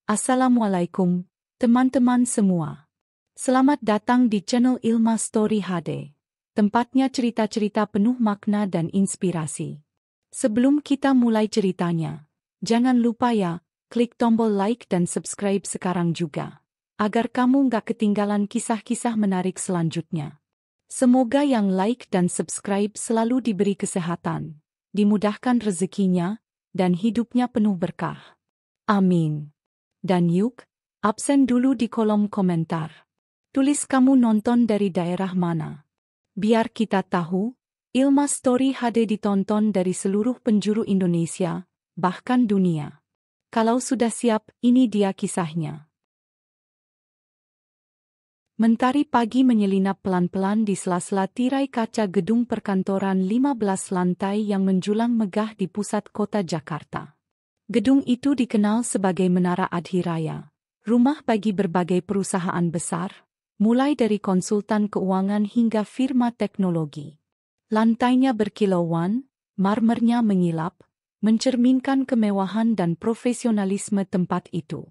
Assalamualaikum, teman-teman semua. Selamat datang di channel Ilma Story HD. Tempatnya cerita-cerita penuh makna dan inspirasi. Sebelum kita mulai ceritanya, jangan lupa ya, klik tombol like dan subscribe sekarang juga, agar kamu nggak ketinggalan kisah-kisah menarik selanjutnya. Semoga yang like dan subscribe selalu diberi kesehatan, dimudahkan rezekinya, dan hidupnya penuh berkah. Amin. Dan yuk, absen dulu di kolom komentar. Tulis kamu nonton dari daerah mana. Biar kita tahu, Ilma Story HD ditonton dari seluruh penjuru Indonesia, bahkan dunia. Kalau sudah siap, ini dia kisahnya. Mentari pagi menyelinap pelan-pelan di sela-sela tirai kaca gedung perkantoran 15 lantai yang menjulang megah di pusat kota Jakarta. Gedung itu dikenal sebagai Menara Adhiraya, rumah bagi berbagai perusahaan besar, mulai dari konsultan keuangan hingga firma teknologi. Lantainya berkilauan, marmernya mengilap, mencerminkan kemewahan dan profesionalisme tempat itu.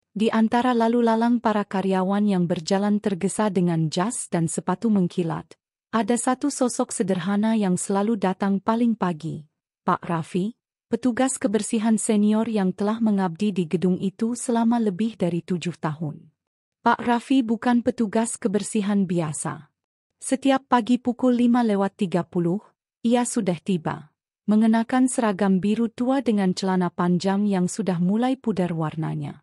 Di antara lalu lalang para karyawan yang berjalan tergesa dengan jas dan sepatu mengkilat, ada satu sosok sederhana yang selalu datang paling pagi, Pak Raffi, petugas kebersihan senior yang telah mengabdi di gedung itu selama lebih dari 7 tahun. Pak Raffi bukan petugas kebersihan biasa. Setiap pagi pukul 5:30, ia sudah tiba, mengenakan seragam biru tua dengan celana panjang yang sudah mulai pudar warnanya.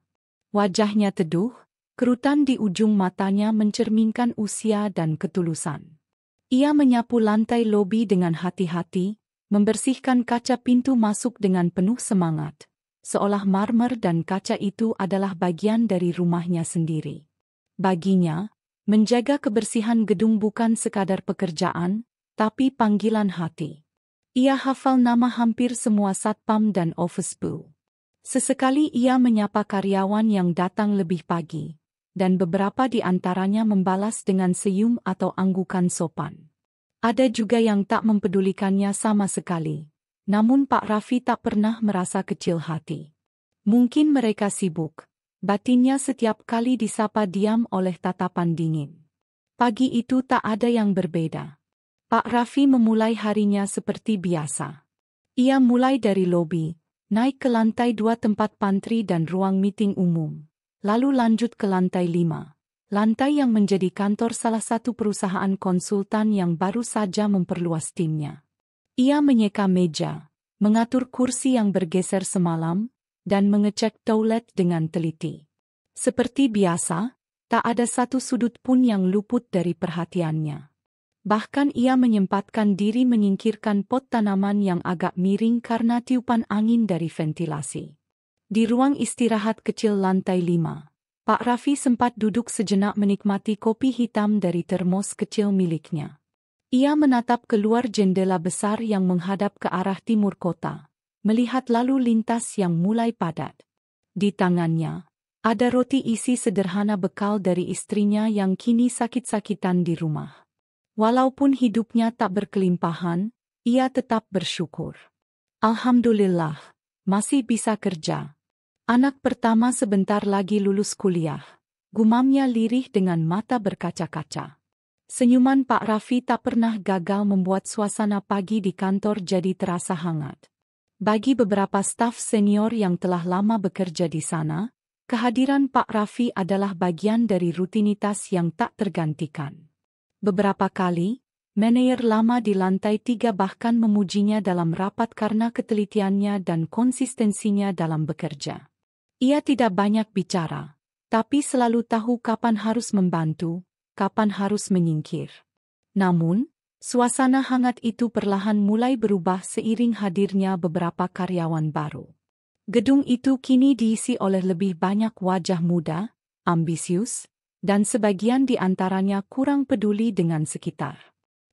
Wajahnya teduh, kerutan di ujung matanya mencerminkan usia dan ketulusan. Ia menyapu lantai lobi dengan hati-hati, membersihkan kaca pintu masuk dengan penuh semangat, seolah marmer dan kaca itu adalah bagian dari rumahnya sendiri. Baginya, menjaga kebersihan gedung bukan sekadar pekerjaan, tapi panggilan hati. Ia hafal nama hampir semua satpam dan office boy. Sesekali ia menyapa karyawan yang datang lebih pagi, dan beberapa di antaranya membalas dengan senyum atau anggukan sopan. Ada juga yang tak mempedulikannya sama sekali. Namun Pak Raffi tak pernah merasa kecil hati. Mungkin mereka sibuk. Batinnya setiap kali disapa diam oleh tatapan dingin. Pagi itu tak ada yang berbeda. Pak Raffi memulai harinya seperti biasa. Ia mulai dari lobi, naik ke lantai 2 tempat pantry dan ruang meeting umum. Lalu lanjut ke lantai 5. Lantai yang menjadi kantor salah satu perusahaan konsultan yang baru saja memperluas timnya. Ia menyeka meja, mengatur kursi yang bergeser semalam, dan mengecek toilet dengan teliti. Seperti biasa, tak ada satu sudut pun yang luput dari perhatiannya. Bahkan ia menyempatkan diri menyingkirkan pot tanaman yang agak miring karena tiupan angin dari ventilasi. Di ruang istirahat kecil lantai 5. Pak Raffi sempat duduk sejenak menikmati kopi hitam dari termos kecil miliknya. Ia menatap keluar jendela besar yang menghadap ke arah timur kota, melihat lalu lintas yang mulai padat. Di tangannya, ada roti isi sederhana bekal dari istrinya yang kini sakit-sakitan di rumah. Walaupun hidupnya tak berkelimpahan, ia tetap bersyukur. Alhamdulillah, masih bisa kerja. Anak pertama sebentar lagi lulus kuliah, gumamnya lirih dengan mata berkaca-kaca. Senyuman Pak Raffi tak pernah gagal membuat suasana pagi di kantor jadi terasa hangat. Bagi beberapa staf senior yang telah lama bekerja di sana, kehadiran Pak Raffi adalah bagian dari rutinitas yang tak tergantikan. Beberapa kali, manajer lama di lantai 3 bahkan memujinya dalam rapat karena ketelitiannya dan konsistensinya dalam bekerja. Ia tidak banyak bicara, tapi selalu tahu kapan harus membantu, kapan harus menyingkir. Namun, suasana hangat itu perlahan mulai berubah seiring hadirnya beberapa karyawan baru. Gedung itu kini diisi oleh lebih banyak wajah muda, ambisius, dan sebagian di antaranya kurang peduli dengan sekitar.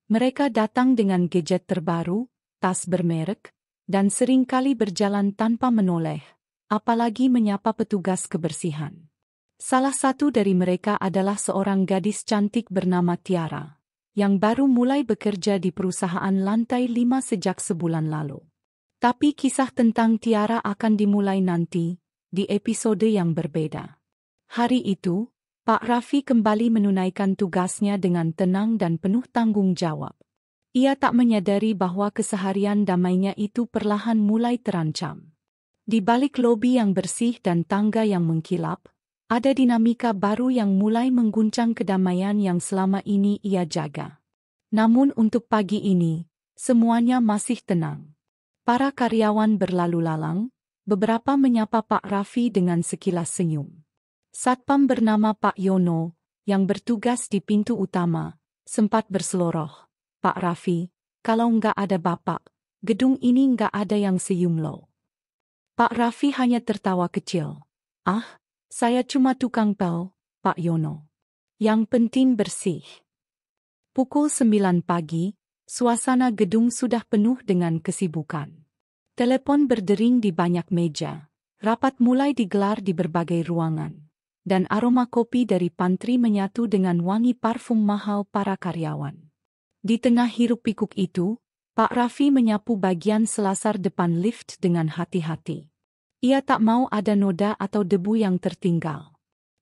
Mereka datang dengan gadget terbaru, tas bermerek, dan seringkali berjalan tanpa menoleh, apalagi menyapa petugas kebersihan. Salah satu dari mereka adalah seorang gadis cantik bernama Tiara, yang baru mulai bekerja di perusahaan lantai 5 sejak sebulan lalu. Tapi kisah tentang Tiara akan dimulai nanti, di episode yang berbeda. Hari itu, Pak Raffi kembali menunaikan tugasnya dengan tenang dan penuh tanggung jawab. Ia tak menyadari bahwa keseharian damainya itu perlahan mulai terancam. Di balik lobi yang bersih dan tangga yang mengkilap, ada dinamika baru yang mulai mengguncang kedamaian yang selama ini ia jaga. Namun untuk pagi ini, semuanya masih tenang. Para karyawan berlalu lalang, beberapa menyapa Pak Raffi dengan sekilas senyum. Satpam bernama Pak Yono, yang bertugas di pintu utama, sempat berseloroh. Pak Raffi, kalau nggak ada Bapak, gedung ini nggak ada yang senyum loh. Pak Raffi hanya tertawa kecil. Ah, saya cuma tukang pel, Pak Yono. Yang penting bersih. Pukul 9 pagi, suasana gedung sudah penuh dengan kesibukan. Telepon berdering di banyak meja, rapat mulai digelar di berbagai ruangan, dan aroma kopi dari pantry menyatu dengan wangi parfum mahal para karyawan. Di tengah hiruk-pikuk itu, Pak Raffi menyapu bagian selasar depan lift dengan hati-hati. Ia tak mau ada noda atau debu yang tertinggal.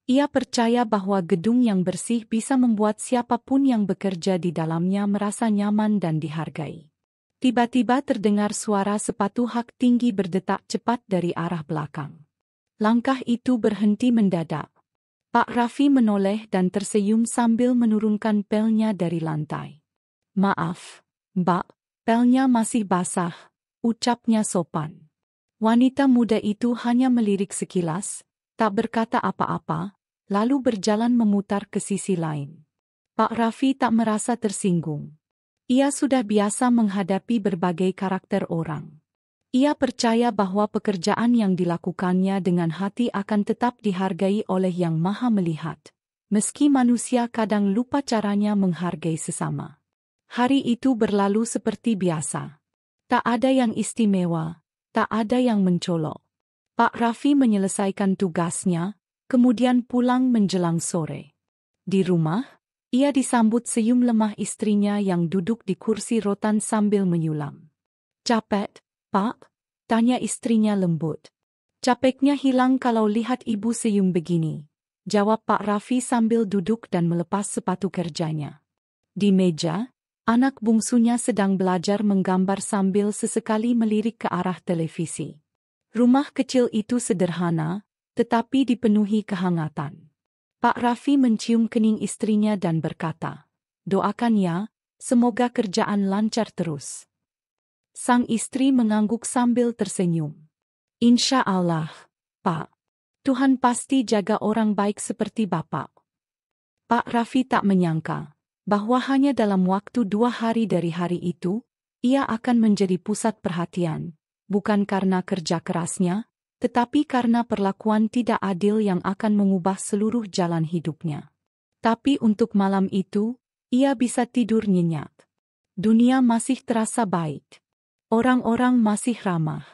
Ia percaya bahwa gedung yang bersih bisa membuat siapapun yang bekerja di dalamnya merasa nyaman dan dihargai. Tiba-tiba terdengar suara sepatu hak tinggi berdetak cepat dari arah belakang. Langkah itu berhenti mendadak. Pak Raffi menoleh dan tersenyum sambil menurunkan pelnya dari lantai. Maaf, Mbak, pelnya masih basah, ucapnya sopan. Wanita muda itu hanya melirik sekilas, tak berkata apa-apa, lalu berjalan memutar ke sisi lain. Pak Raffi tak merasa tersinggung. Ia sudah biasa menghadapi berbagai karakter orang. Ia percaya bahwa pekerjaan yang dilakukannya dengan hati akan tetap dihargai oleh Yang Maha Melihat, meski manusia kadang lupa caranya menghargai sesama. Hari itu berlalu seperti biasa. Tak ada yang istimewa, tak ada yang mencolok. Pak Raffi menyelesaikan tugasnya, kemudian pulang menjelang sore. Di rumah, ia disambut senyum lemah istrinya yang duduk di kursi rotan sambil menyulam. "Capek, Pak?" tanya istrinya lembut. "Capeknya hilang kalau lihat ibu senyum begini," jawab Pak Raffi sambil duduk dan melepas sepatu kerjanya. Di meja, anak bungsunya sedang belajar menggambar sambil sesekali melirik ke arah televisi. Rumah kecil itu sederhana, tetapi dipenuhi kehangatan. Pak Raffi mencium kening istrinya dan berkata, "Doakan ya, semoga kerjaan lancar terus." Sang istri mengangguk sambil tersenyum. "Insya Allah, Pak. Tuhan pasti jaga orang baik seperti Bapak." Pak Raffi tak menyangka bahwa hanya dalam waktu 2 hari dari hari itu, ia akan menjadi pusat perhatian, bukan karena kerja kerasnya, tetapi karena perlakuan tidak adil yang akan mengubah seluruh jalan hidupnya. Tapi untuk malam itu, ia bisa tidur nyenyak. Dunia masih terasa baik. Orang-orang masih ramah.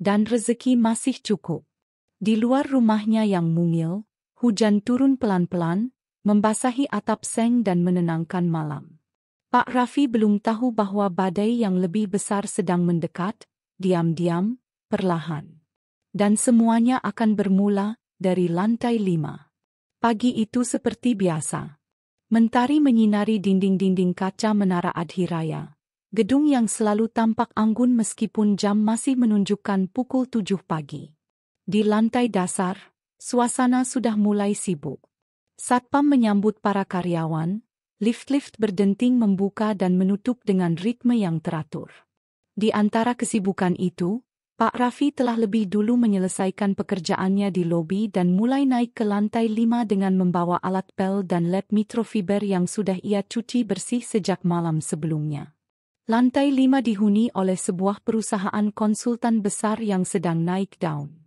Dan rezeki masih cukup. Di luar rumahnya yang mungil, hujan turun pelan-pelan, membasahi atap seng dan menenangkan malam. Pak Raffi belum tahu bahwa badai yang lebih besar sedang mendekat, diam-diam, perlahan. Dan semuanya akan bermula dari lantai 5. Pagi itu seperti biasa. Mentari menyinari dinding-dinding kaca Menara Adhiraya. Gedung yang selalu tampak anggun meskipun jam masih menunjukkan pukul 7 pagi. Di lantai dasar, suasana sudah mulai sibuk. Satpam menyambut para karyawan, lift-lift berdenting membuka dan menutup dengan ritme yang teratur. Di antara kesibukan itu, Pak Raffi telah lebih dulu menyelesaikan pekerjaannya di lobi dan mulai naik ke lantai 5 dengan membawa alat pel dan lap microfiber yang sudah ia cuci bersih sejak malam sebelumnya. Lantai 5 dihuni oleh sebuah perusahaan konsultan besar yang sedang naik daun.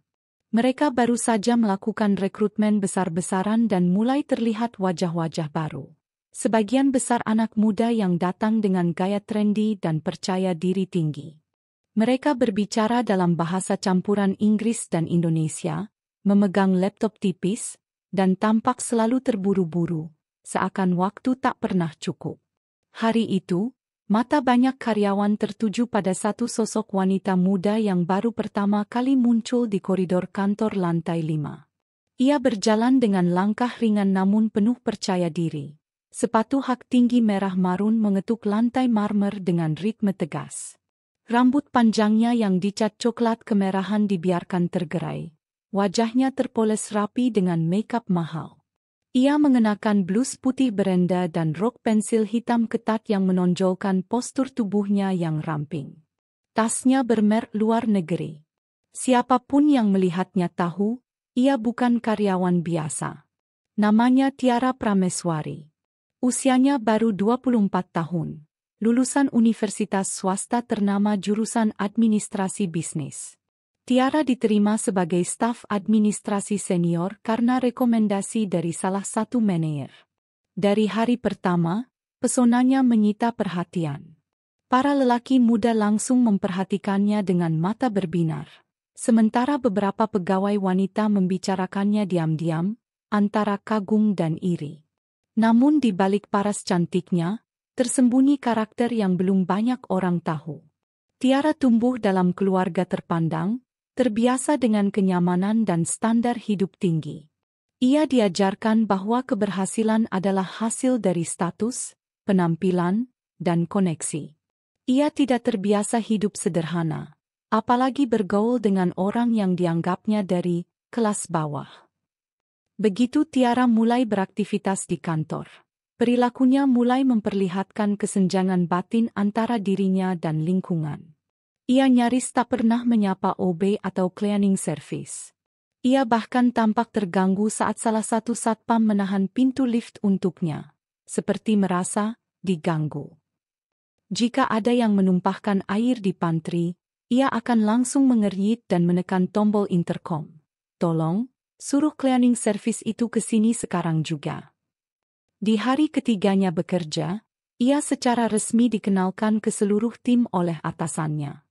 Mereka baru saja melakukan rekrutmen besar-besaran dan mulai terlihat wajah-wajah baru. Sebagian besar anak muda yang datang dengan gaya trendy dan percaya diri tinggi. Mereka berbicara dalam bahasa campuran Inggris dan Indonesia, memegang laptop tipis, dan tampak selalu terburu-buru, seakan waktu tak pernah cukup. Hari itu, Mata banyak karyawan tertuju pada satu sosok wanita muda yang baru pertama kali muncul di koridor kantor lantai 5. Ia berjalan dengan langkah ringan namun penuh percaya diri. Sepatu hak tinggi merah marun mengetuk lantai marmer dengan ritme tegas. Rambut panjangnya yang dicat coklat kemerahan dibiarkan tergerai. Wajahnya terpoles rapi dengan makeup mahal. Ia mengenakan blus putih berenda dan rok pensil hitam ketat yang menonjolkan postur tubuhnya yang ramping. Tasnya bermerek luar negeri. Siapapun yang melihatnya tahu, ia bukan karyawan biasa. Namanya Tiara Prameswari. Usianya baru 24 tahun. Lulusan universitas swasta ternama jurusan administrasi bisnis. Tiara diterima sebagai staf administrasi senior karena rekomendasi dari salah satu manajer. Dari hari pertama, pesonanya menyita perhatian. Para lelaki muda langsung memperhatikannya dengan mata berbinar. Sementara beberapa pegawai wanita membicarakannya diam-diam, antara kagum dan iri. Namun di balik paras cantiknya, tersembunyi karakter yang belum banyak orang tahu. Tiara tumbuh dalam keluarga terpandang, terbiasa dengan kenyamanan dan standar hidup tinggi. Ia diajarkan bahwa keberhasilan adalah hasil dari status, penampilan, dan koneksi. Ia tidak terbiasa hidup sederhana, apalagi bergaul dengan orang yang dianggapnya dari kelas bawah. Begitu Tiara mulai beraktivitas di kantor, perilakunya mulai memperlihatkan kesenjangan batin antara dirinya dan lingkungan. Ia nyaris tak pernah menyapa OB atau cleaning service. Ia bahkan tampak terganggu saat salah satu satpam menahan pintu lift untuknya, seperti merasa diganggu. Jika ada yang menumpahkan air di pantry, ia akan langsung mengerit dan menekan tombol intercom. Tolong, suruh cleaning service itu ke sini sekarang juga. Di hari ketiganya bekerja, ia secara resmi dikenalkan ke seluruh tim oleh atasannya.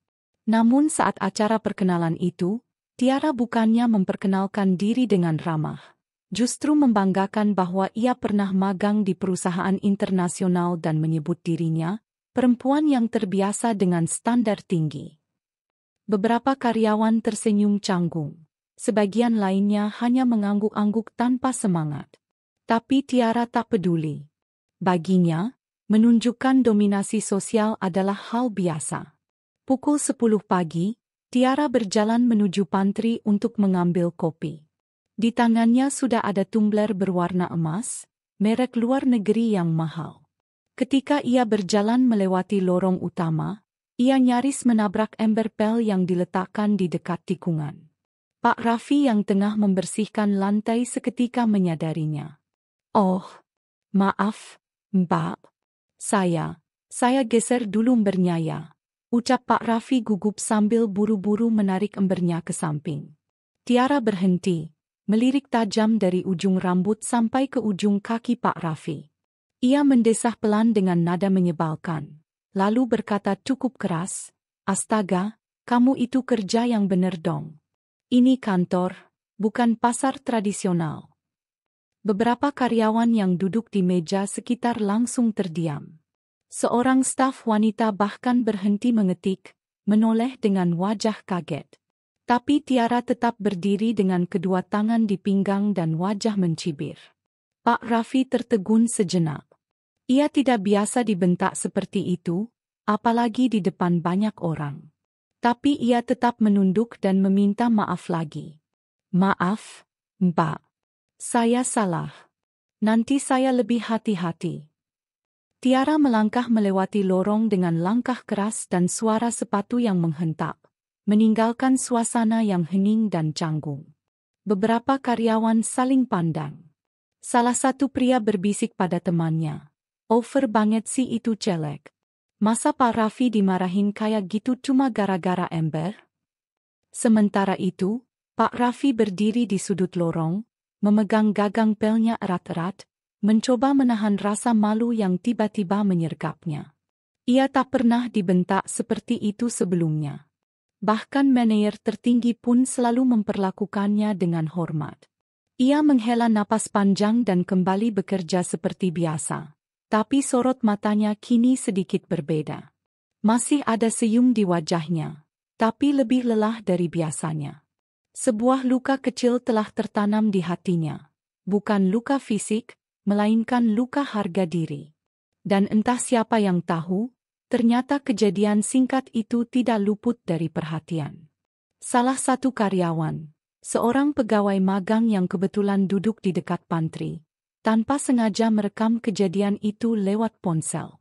Namun saat acara perkenalan itu, Tiara bukannya memperkenalkan diri dengan ramah. Justru membanggakan bahwa ia pernah magang di perusahaan internasional dan menyebut dirinya perempuan yang terbiasa dengan standar tinggi. Beberapa karyawan tersenyum canggung. Sebagian lainnya hanya mengangguk-angguk tanpa semangat. Tapi Tiara tak peduli. Baginya, menunjukkan dominasi sosial adalah hal biasa. Pukul 10 pagi, Tiara berjalan menuju pantry untuk mengambil kopi. Di tangannya sudah ada tumbler berwarna emas, merek luar negeri yang mahal. Ketika ia berjalan melewati lorong utama, ia nyaris menabrak ember pel yang diletakkan di dekat tikungan. Pak Raffi yang tengah membersihkan lantai seketika menyadarinya. "Oh, maaf, Mbak. Saya geser dulu embernya," ucap Pak Raffi gugup sambil buru-buru menarik embernya ke samping. Tiara berhenti, melirik tajam dari ujung rambut sampai ke ujung kaki Pak Raffi. Ia mendesah pelan dengan nada menyebalkan, lalu berkata cukup keras, "Astaga, kamu itu kerja yang bener dong. Ini kantor, bukan pasar tradisional." Beberapa karyawan yang duduk di meja sekitar langsung terdiam. Seorang staf wanita bahkan berhenti mengetik, menoleh dengan wajah kaget. Tapi Tiara tetap berdiri dengan kedua tangan di pinggang dan wajah mencibir. Pak Raffi tertegun sejenak. Ia tidak biasa dibentak seperti itu, apalagi di depan banyak orang. Tapi ia tetap menunduk dan meminta maaf lagi. "Maaf, Mbak. Saya salah. Nanti saya lebih hati-hati." Tiara melangkah melewati lorong dengan langkah keras dan suara sepatu yang menghentak, meninggalkan suasana yang hening dan canggung. Beberapa karyawan saling pandang. Salah satu pria berbisik pada temannya, "Over banget sih itu celek. Masa Pak Raffi dimarahin kayak gitu cuma gara-gara ember?" Sementara itu, Pak Raffi berdiri di sudut lorong, memegang gagang pelnya erat-erat, mencoba menahan rasa malu yang tiba-tiba menyergapnya. Ia tak pernah dibentak seperti itu sebelumnya. Bahkan manajer tertinggi pun selalu memperlakukannya dengan hormat. Ia menghela napas panjang dan kembali bekerja seperti biasa. tapi sorot matanya kini sedikit berbeda. Masih ada senyum di wajahnya, tapi lebih lelah dari biasanya. Sebuah luka kecil telah tertanam di hatinya. Bukan luka fisik, melainkan luka harga diri. Dan entah siapa yang tahu, ternyata kejadian singkat itu tidak luput dari perhatian. Salah satu karyawan, seorang pegawai magang yang kebetulan duduk di dekat pantry, tanpa sengaja merekam kejadian itu lewat ponsel.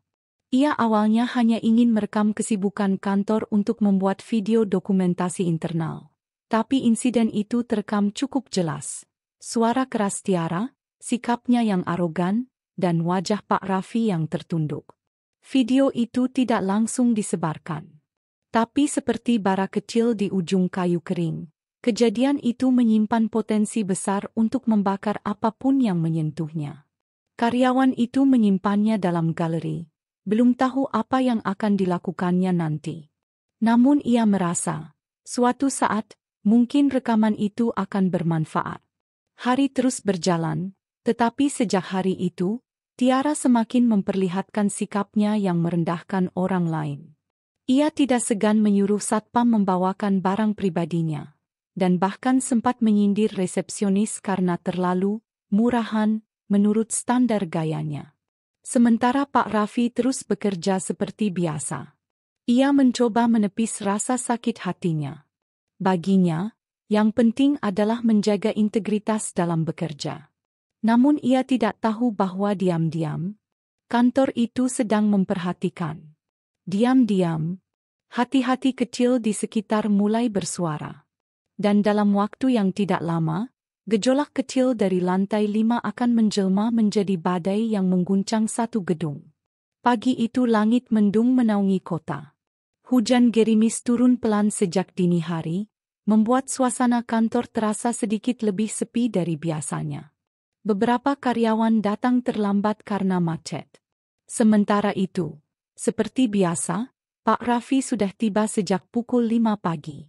Ia awalnya hanya ingin merekam kesibukan kantor untuk membuat video dokumentasi internal. Tapi insiden itu terekam cukup jelas. Suara keras Tiara, sikapnya yang arogan, dan wajah Pak Raffi yang tertunduk. Video itu tidak langsung disebarkan. Tapi seperti bara kecil di ujung kayu kering, kejadian itu menyimpan potensi besar untuk membakar apapun yang menyentuhnya. Karyawan itu menyimpannya dalam galeri. Belum tahu apa yang akan dilakukannya nanti. Namun ia merasa, suatu saat, mungkin rekaman itu akan bermanfaat. Hari terus berjalan, tetapi sejak hari itu, Tiara semakin memperlihatkan sikapnya yang merendahkan orang lain. Ia tidak segan menyuruh satpam membawakan barang pribadinya, dan bahkan sempat menyindir resepsionis karena terlalu murahan menurut standar gayanya. Sementara Pak Raffi terus bekerja seperti biasa. Ia mencoba menepis rasa sakit hatinya. Baginya, yang penting adalah menjaga integritas dalam bekerja. Namun ia tidak tahu bahwa diam-diam, kantor itu sedang memperhatikan. Diam-diam, hati-hati kecil di sekitar mulai bersuara. Dan dalam waktu yang tidak lama, gejolak kecil dari lantai 5 akan menjelma menjadi badai yang mengguncang satu gedung. Pagi itu langit mendung menaungi kota. Hujan gerimis turun pelan sejak dini hari, membuat suasana kantor terasa sedikit lebih sepi dari biasanya. Beberapa karyawan datang terlambat karena macet. Sementara itu, seperti biasa, Pak Raffi sudah tiba sejak pukul 5 pagi.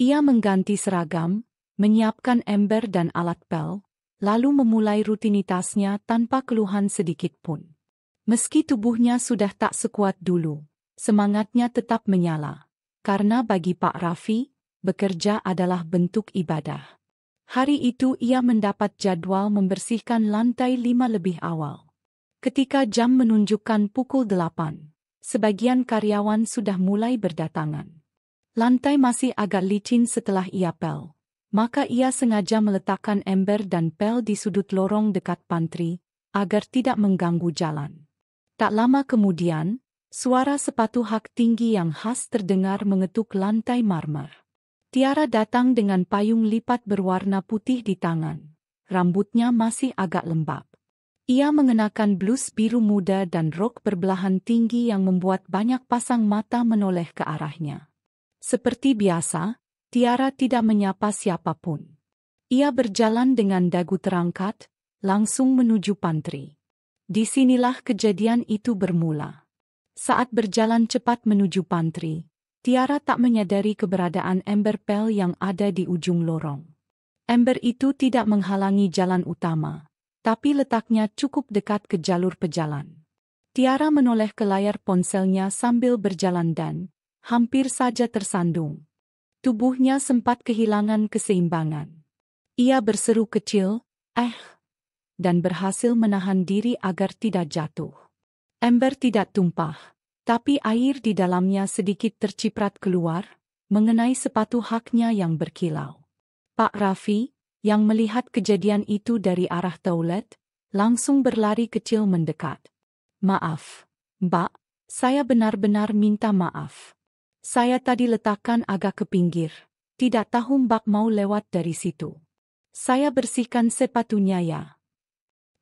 Ia mengganti seragam, menyiapkan ember dan alat pel, lalu memulai rutinitasnya tanpa keluhan sedikit pun. Meski tubuhnya sudah tak sekuat dulu, semangatnya tetap menyala. Karena bagi Pak Raffi, bekerja adalah bentuk ibadah. Hari itu ia mendapat jadwal membersihkan lantai 5 lebih awal. Ketika jam menunjukkan pukul 8, sebagian karyawan sudah mulai berdatangan. Lantai masih agak licin setelah ia pel. Maka ia sengaja meletakkan ember dan pel di sudut lorong dekat pantry, agar tidak mengganggu jalan. Tak lama kemudian, suara sepatu hak tinggi yang khas terdengar mengetuk lantai marmer. Tiara datang dengan payung lipat berwarna putih di tangan. Rambutnya masih agak lembab. Ia mengenakan blus biru muda dan rok berbelahan tinggi yang membuat banyak pasang mata menoleh ke arahnya. Seperti biasa, Tiara tidak menyapa siapapun. Ia berjalan dengan dagu terangkat, langsung menuju pantry. Disinilah kejadian itu bermula. Saat berjalan cepat menuju pantry, Tiara tak menyadari keberadaan ember pel yang ada di ujung lorong. Ember itu tidak menghalangi jalan utama, tapi letaknya cukup dekat ke jalur pejalan. Tiara menoleh ke layar ponselnya sambil berjalan dan hampir saja tersandung. Tubuhnya sempat kehilangan keseimbangan. Ia berseru kecil, dan berhasil menahan diri agar tidak jatuh. Ember tidak tumpah, tapi air di dalamnya sedikit terciprat keluar, mengenai sepatu haknya yang berkilau. Pak Raffi, yang melihat kejadian itu dari arah toilet, langsung berlari kecil mendekat. "Maaf, Mbak, saya benar-benar minta maaf. Saya tadi letakkan agak ke pinggir, tidak tahu Mbak mau lewat dari situ. Saya bersihkan sepatunya ya."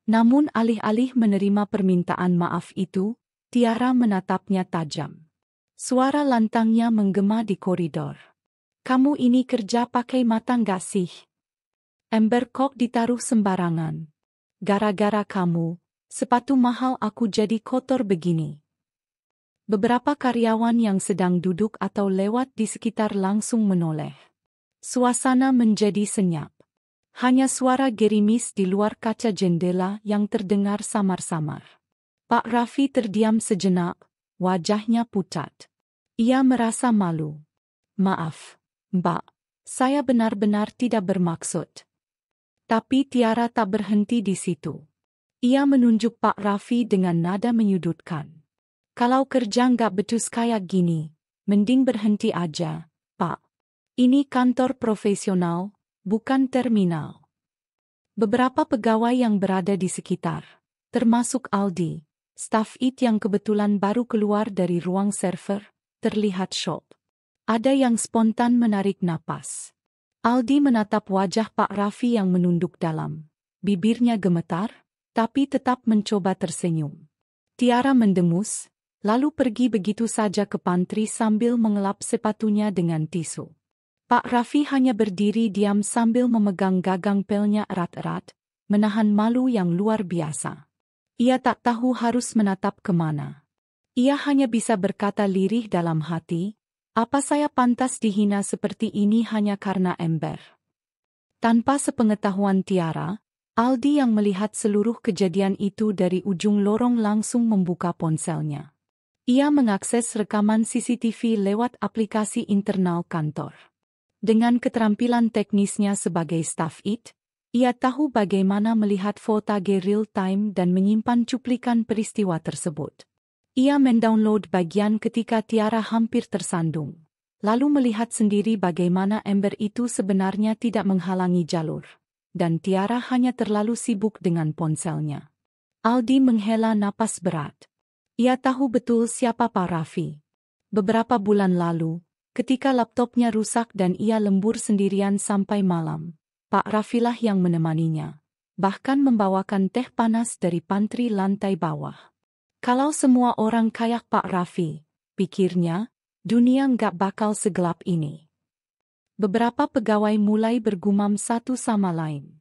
Namun alih-alih menerima permintaan maaf itu, Tiara menatapnya tajam. Suara lantangnya menggema di koridor. "Kamu ini kerja pakai mata nggak sih? Ember kok ditaruh sembarangan. Gara-gara kamu, sepatu mahal aku jadi kotor begini." Beberapa karyawan yang sedang duduk atau lewat di sekitar langsung menoleh. Suasana menjadi senyap. Hanya suara gerimis di luar kaca jendela yang terdengar samar-samar. Pak Raffi terdiam sejenak, wajahnya pucat. Ia merasa malu. Maaf, Mbak, saya benar-benar tidak bermaksud. Tapi Tiara tak berhenti di situ. Ia menunjuk Pak Raffi dengan nada menyudutkan. Kalau kerja nggak becus kayak gini, mending berhenti aja, Pak. Ini kantor profesional, bukan terminal. Beberapa pegawai yang berada di sekitar, termasuk Aldi, staf IT yang kebetulan baru keluar dari ruang server, terlihat syok. Ada yang spontan menarik napas. Aldi menatap wajah Pak Raffi yang menunduk dalam. Bibirnya gemetar, tapi tetap mencoba tersenyum. Tiara mendengus, lalu pergi begitu saja ke pantry sambil mengelap sepatunya dengan tisu. Pak Raffi hanya berdiri diam sambil memegang gagang pelnya erat-erat, menahan malu yang luar biasa. Ia tak tahu harus menatap kemana. Ia hanya bisa berkata lirih dalam hati, apa saya pantas dihina seperti ini hanya karena ember? Tanpa sepengetahuan Tiara, Aldi yang melihat seluruh kejadian itu dari ujung lorong langsung membuka ponselnya. Ia mengakses rekaman CCTV lewat aplikasi internal kantor. Dengan keterampilan teknisnya sebagai staf IT, ia tahu bagaimana melihat footage real-time dan menyimpan cuplikan peristiwa tersebut. Ia mendownload bagian ketika Tiara hampir tersandung, lalu melihat sendiri bagaimana ember itu sebenarnya tidak menghalangi jalur, dan Tiara hanya terlalu sibuk dengan ponselnya. Aldi menghela napas berat. Ia tahu betul siapa Pak Raffi. Beberapa bulan lalu, ketika laptopnya rusak dan ia lembur sendirian sampai malam, Pak Raffilah yang menemaninya, bahkan membawakan teh panas dari pantry lantai bawah. Kalau semua orang kayak Pak Raffi, pikirnya, dunia nggak bakal segelap ini. Beberapa pegawai mulai bergumam satu sama lain.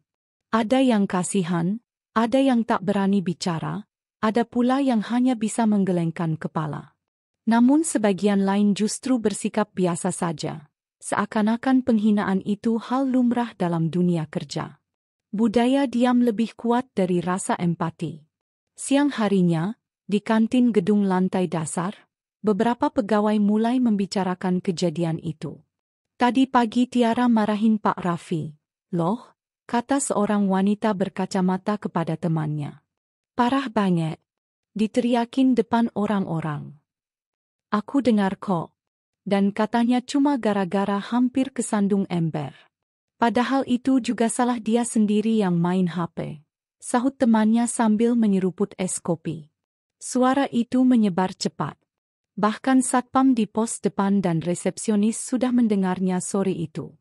Ada yang kasihan, ada yang tak berani bicara, ada pula yang hanya bisa menggelengkan kepala. Namun sebagian lain justru bersikap biasa saja, seakan-akan penghinaan itu hal lumrah dalam dunia kerja. Budaya diam lebih kuat dari rasa empati. Siang harinya, di kantin gedung lantai dasar, beberapa pegawai mulai membicarakan kejadian itu. Tadi pagi Tiara marahin Pak Raffi. Loh, kata seorang wanita berkacamata kepada temannya. Parah banget. Diteriakin depan orang-orang. Aku dengar kok. Dan katanya cuma gara-gara hampir kesandung ember. Padahal itu juga salah dia sendiri yang main HP. Sahut temannya sambil menyeruput es kopi. Suara itu menyebar cepat. Bahkan satpam di pos depan dan resepsionis sudah mendengarnya sore itu.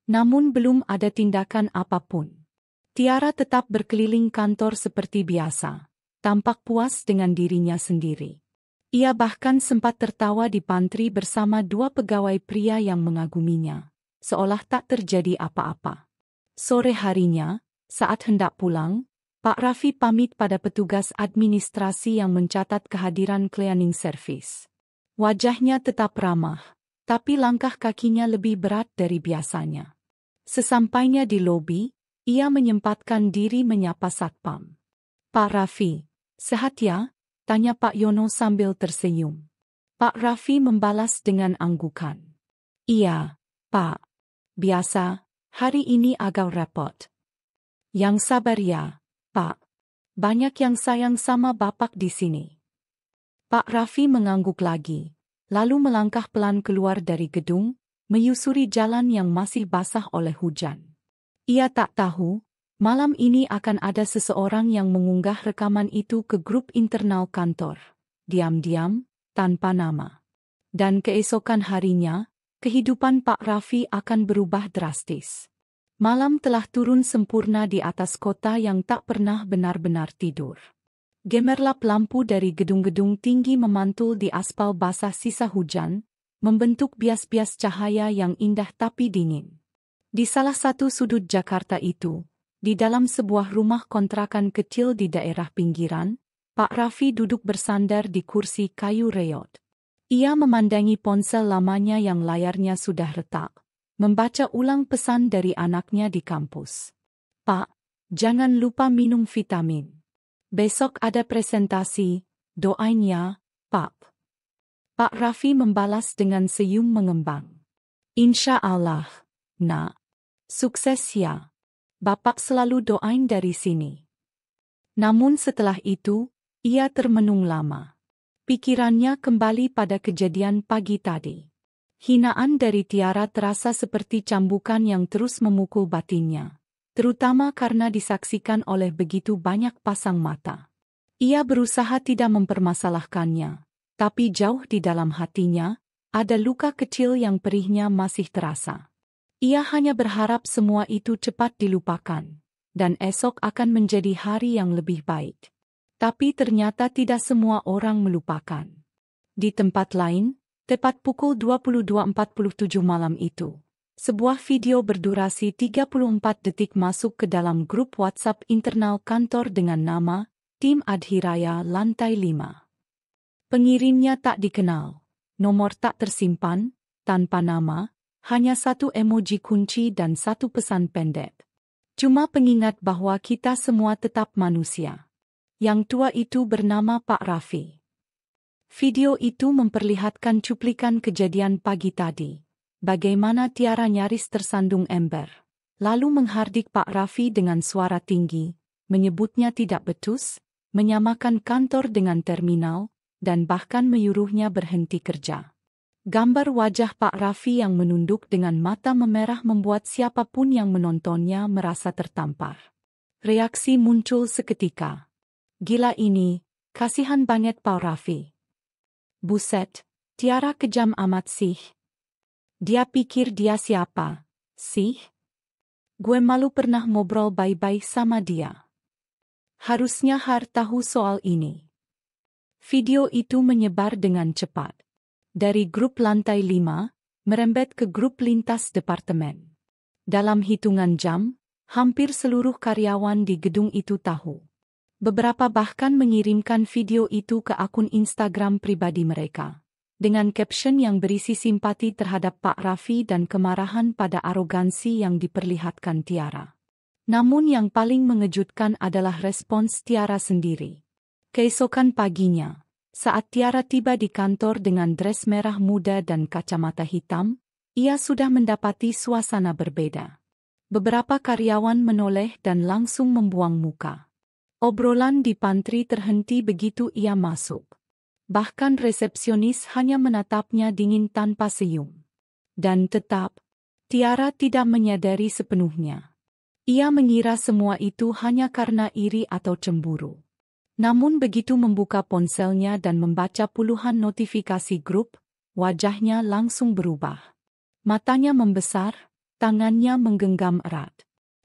Namun belum ada tindakan apapun. Tiara tetap berkeliling kantor seperti biasa, tampak puas dengan dirinya sendiri. Ia bahkan sempat tertawa di pantry bersama dua pegawai pria yang mengaguminya, seolah tak terjadi apa-apa. Sore harinya, saat hendak pulang, Pak Raffi pamit pada petugas administrasi yang mencatat kehadiran cleaning service. Wajahnya tetap ramah, tapi langkah kakinya lebih berat dari biasanya. Sesampainya di lobi, ia menyempatkan diri menyapa satpam. Pak Raffi, sehat ya? Tanya Pak Yono sambil tersenyum. Pak Raffi membalas dengan anggukan. Iya, Pak. Biasa, hari ini agak repot. Yang sabar ya, Pak. Banyak yang sayang sama Bapak di sini. Pak Raffi mengangguk lagi, lalu melangkah pelan keluar dari gedung, menyusuri jalan yang masih basah oleh hujan. Ia tak tahu, malam ini akan ada seseorang yang mengunggah rekaman itu ke grup internal kantor, diam-diam, tanpa nama. Dan keesokan harinya, kehidupan Pak Raffi akan berubah drastis. Malam telah turun sempurna di atas kota yang tak pernah benar-benar tidur. Gemerlap lampu dari gedung-gedung tinggi memantul di aspal basah sisa hujan, membentuk bias-bias cahaya yang indah tapi dingin. Di salah satu sudut Jakarta itu, di dalam sebuah rumah kontrakan kecil di daerah pinggiran, Pak Raffi duduk bersandar di kursi kayu reot. Ia memandangi ponsel lamanya yang layarnya sudah retak, membaca ulang pesan dari anaknya di kampus. Pak, jangan lupa minum vitamin. Besok ada presentasi, Doain ya, Pak. Pak Raffi membalas dengan senyum mengembang. Insya Allah, nak. Sukses ya. Bapak selalu doain dari sini. Namun setelah itu, ia termenung lama. Pikirannya kembali pada kejadian pagi tadi. Hinaan dari Tiara terasa seperti cambukan yang terus memukul batinnya, terutama karena disaksikan oleh begitu banyak pasang mata. Ia berusaha tidak mempermasalahkannya, tapi jauh di dalam hatinya, ada luka kecil yang perihnya masih terasa. Ia hanya berharap semua itu cepat dilupakan, dan esok akan menjadi hari yang lebih baik. Tapi ternyata tidak semua orang melupakan. Di tempat lain, tepat pukul 22.47 malam itu, sebuah video berdurasi 34 detik masuk ke dalam grup WhatsApp internal kantor dengan nama Tim Adhiraya Lantai 5. Pengirimnya tak dikenal, nomor tak tersimpan, tanpa nama, hanya satu emoji kunci dan satu pesan pendek. Cuma pengingat bahwa kita semua tetap manusia. Yang tua itu bernama Pak Raffi. Video itu memperlihatkan cuplikan kejadian pagi tadi. Bagaimana Tiara nyaris tersandung ember. Lalu menghardik Pak Raffi dengan suara tinggi, menyebutnya tidak becus, menyamakan kantor dengan terminal, dan bahkan menyuruhnya berhenti kerja. Gambar wajah Pak Raffi yang menunduk dengan mata memerah membuat siapapun yang menontonnya merasa tertampar. Reaksi muncul seketika. Gila ini, kasihan banget Pak Raffi. Buset, Tiara kejam amat sih. Dia pikir dia siapa, sih? Gue malu pernah ngobrol baik-baik sama dia. Harusnya Har tahu soal ini. Video itu menyebar dengan cepat. Dari grup lantai 5, merembet ke grup lintas departemen. Dalam hitungan jam, hampir seluruh karyawan di gedung itu tahu. Beberapa bahkan mengirimkan video itu ke akun Instagram pribadi mereka, dengan caption yang berisi simpati terhadap Pak Raffi dan kemarahan pada arogansi yang diperlihatkan Tiara. Namun yang paling mengejutkan adalah respons Tiara sendiri. Keesokan paginya, saat Tiara tiba di kantor dengan dres merah muda dan kacamata hitam, ia sudah mendapati suasana berbeda. Beberapa karyawan menoleh dan langsung membuang muka. Obrolan di pantry terhenti begitu ia masuk. Bahkan resepsionis hanya menatapnya dingin tanpa senyum. Dan tetap, Tiara tidak menyadari sepenuhnya. Ia mengira semua itu hanya karena iri atau cemburu. Namun begitu membuka ponselnya dan membaca puluhan notifikasi grup, wajahnya langsung berubah. Matanya membesar, tangannya menggenggam erat.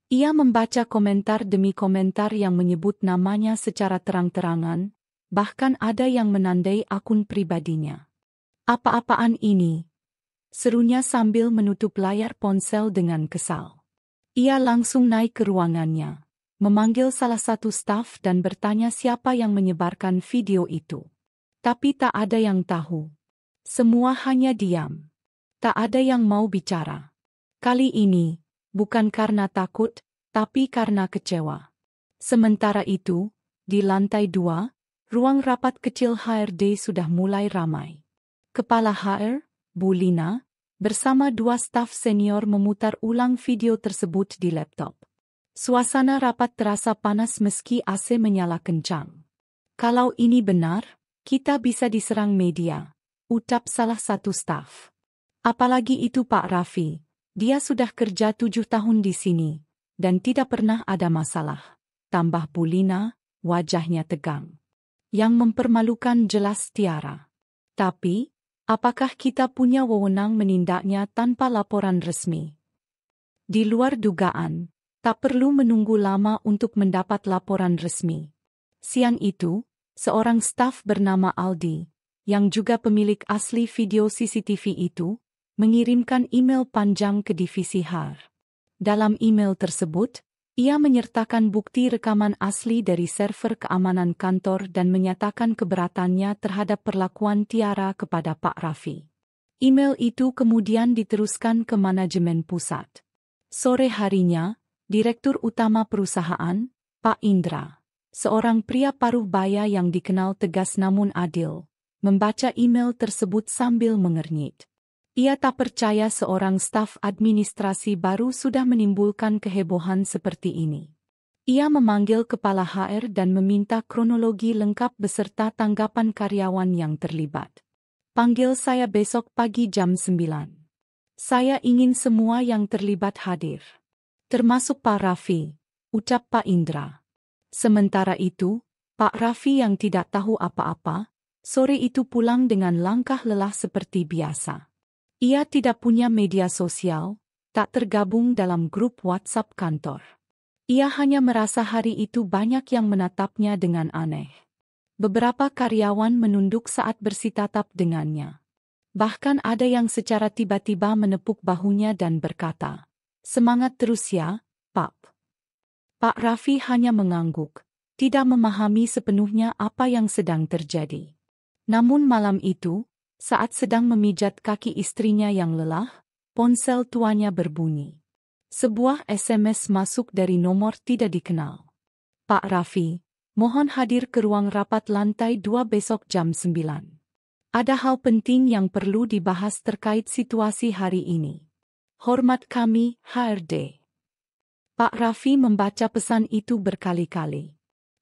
Ia membaca komentar demi komentar yang menyebut namanya secara terang-terangan, bahkan ada yang menandai akun pribadinya. Apa-apaan ini? Serunya sambil menutup layar ponsel dengan kesal. Ia langsung naik ke ruangannya, memanggil salah satu staf dan bertanya siapa yang menyebarkan video itu. Tapi tak ada yang tahu. Semua hanya diam. Tak ada yang mau bicara. Kali ini, bukan karena takut, tapi karena kecewa. Sementara itu, di lantai 2, ruang rapat kecil HRD sudah mulai ramai. Kepala HR, Bu Lina, bersama dua staf senior memutar ulang video tersebut di laptop. Suasana rapat terasa panas meski AC menyala kencang. Kalau ini benar, kita bisa diserang media, ucap salah satu staf. Apalagi itu Pak Raffi. Dia sudah kerja 7 tahun di sini, dan tidak pernah ada masalah. Tambah Bu Lina, wajahnya tegang. Yang mempermalukan jelas Tiara. Tapi, apakah kita punya wewenang menindaknya tanpa laporan resmi? Di luar dugaan, tak perlu menunggu lama untuk mendapat laporan resmi. Siang itu, seorang staf bernama Aldi, yang juga pemilik asli video CCTV itu, mengirimkan email panjang ke divisi HR. Dalam email tersebut, ia menyertakan bukti rekaman asli dari server keamanan kantor dan menyatakan keberatannya terhadap perlakuan Tiara kepada Pak Raffi. Email itu kemudian diteruskan ke manajemen pusat. Sore harinya, Direktur Utama Perusahaan, Pak Indra, seorang pria paruh baya yang dikenal tegas namun adil, membaca email tersebut sambil mengernyit. Ia tak percaya seorang staf administrasi baru sudah menimbulkan kehebohan seperti ini. Ia memanggil kepala HR dan meminta kronologi lengkap beserta tanggapan karyawan yang terlibat. Panggil saya besok pagi jam 9. Saya ingin semua yang terlibat hadir. Termasuk Pak Raffi, ucap Pak Indra. Sementara itu, Pak Raffi yang tidak tahu apa-apa, sore itu pulang dengan langkah lelah seperti biasa. Ia tidak punya media sosial, tak tergabung dalam grup WhatsApp kantor. Ia hanya merasa hari itu banyak yang menatapnya dengan aneh. Beberapa karyawan menunduk saat bersitatap dengannya. Bahkan ada yang secara tiba-tiba menepuk bahunya dan berkata, "Semangat terus ya, Pak." Pak Raffi hanya mengangguk, tidak memahami sepenuhnya apa yang sedang terjadi. Namun malam itu, saat sedang memijat kaki istrinya yang lelah, ponsel tuanya berbunyi. Sebuah SMS masuk dari nomor tidak dikenal. "Pak Raffi, mohon hadir ke ruang rapat lantai 2 besok jam 9. Ada hal penting yang perlu dibahas terkait situasi hari ini. Hormat kami, HRD." Pak Raffi membaca pesan itu berkali-kali.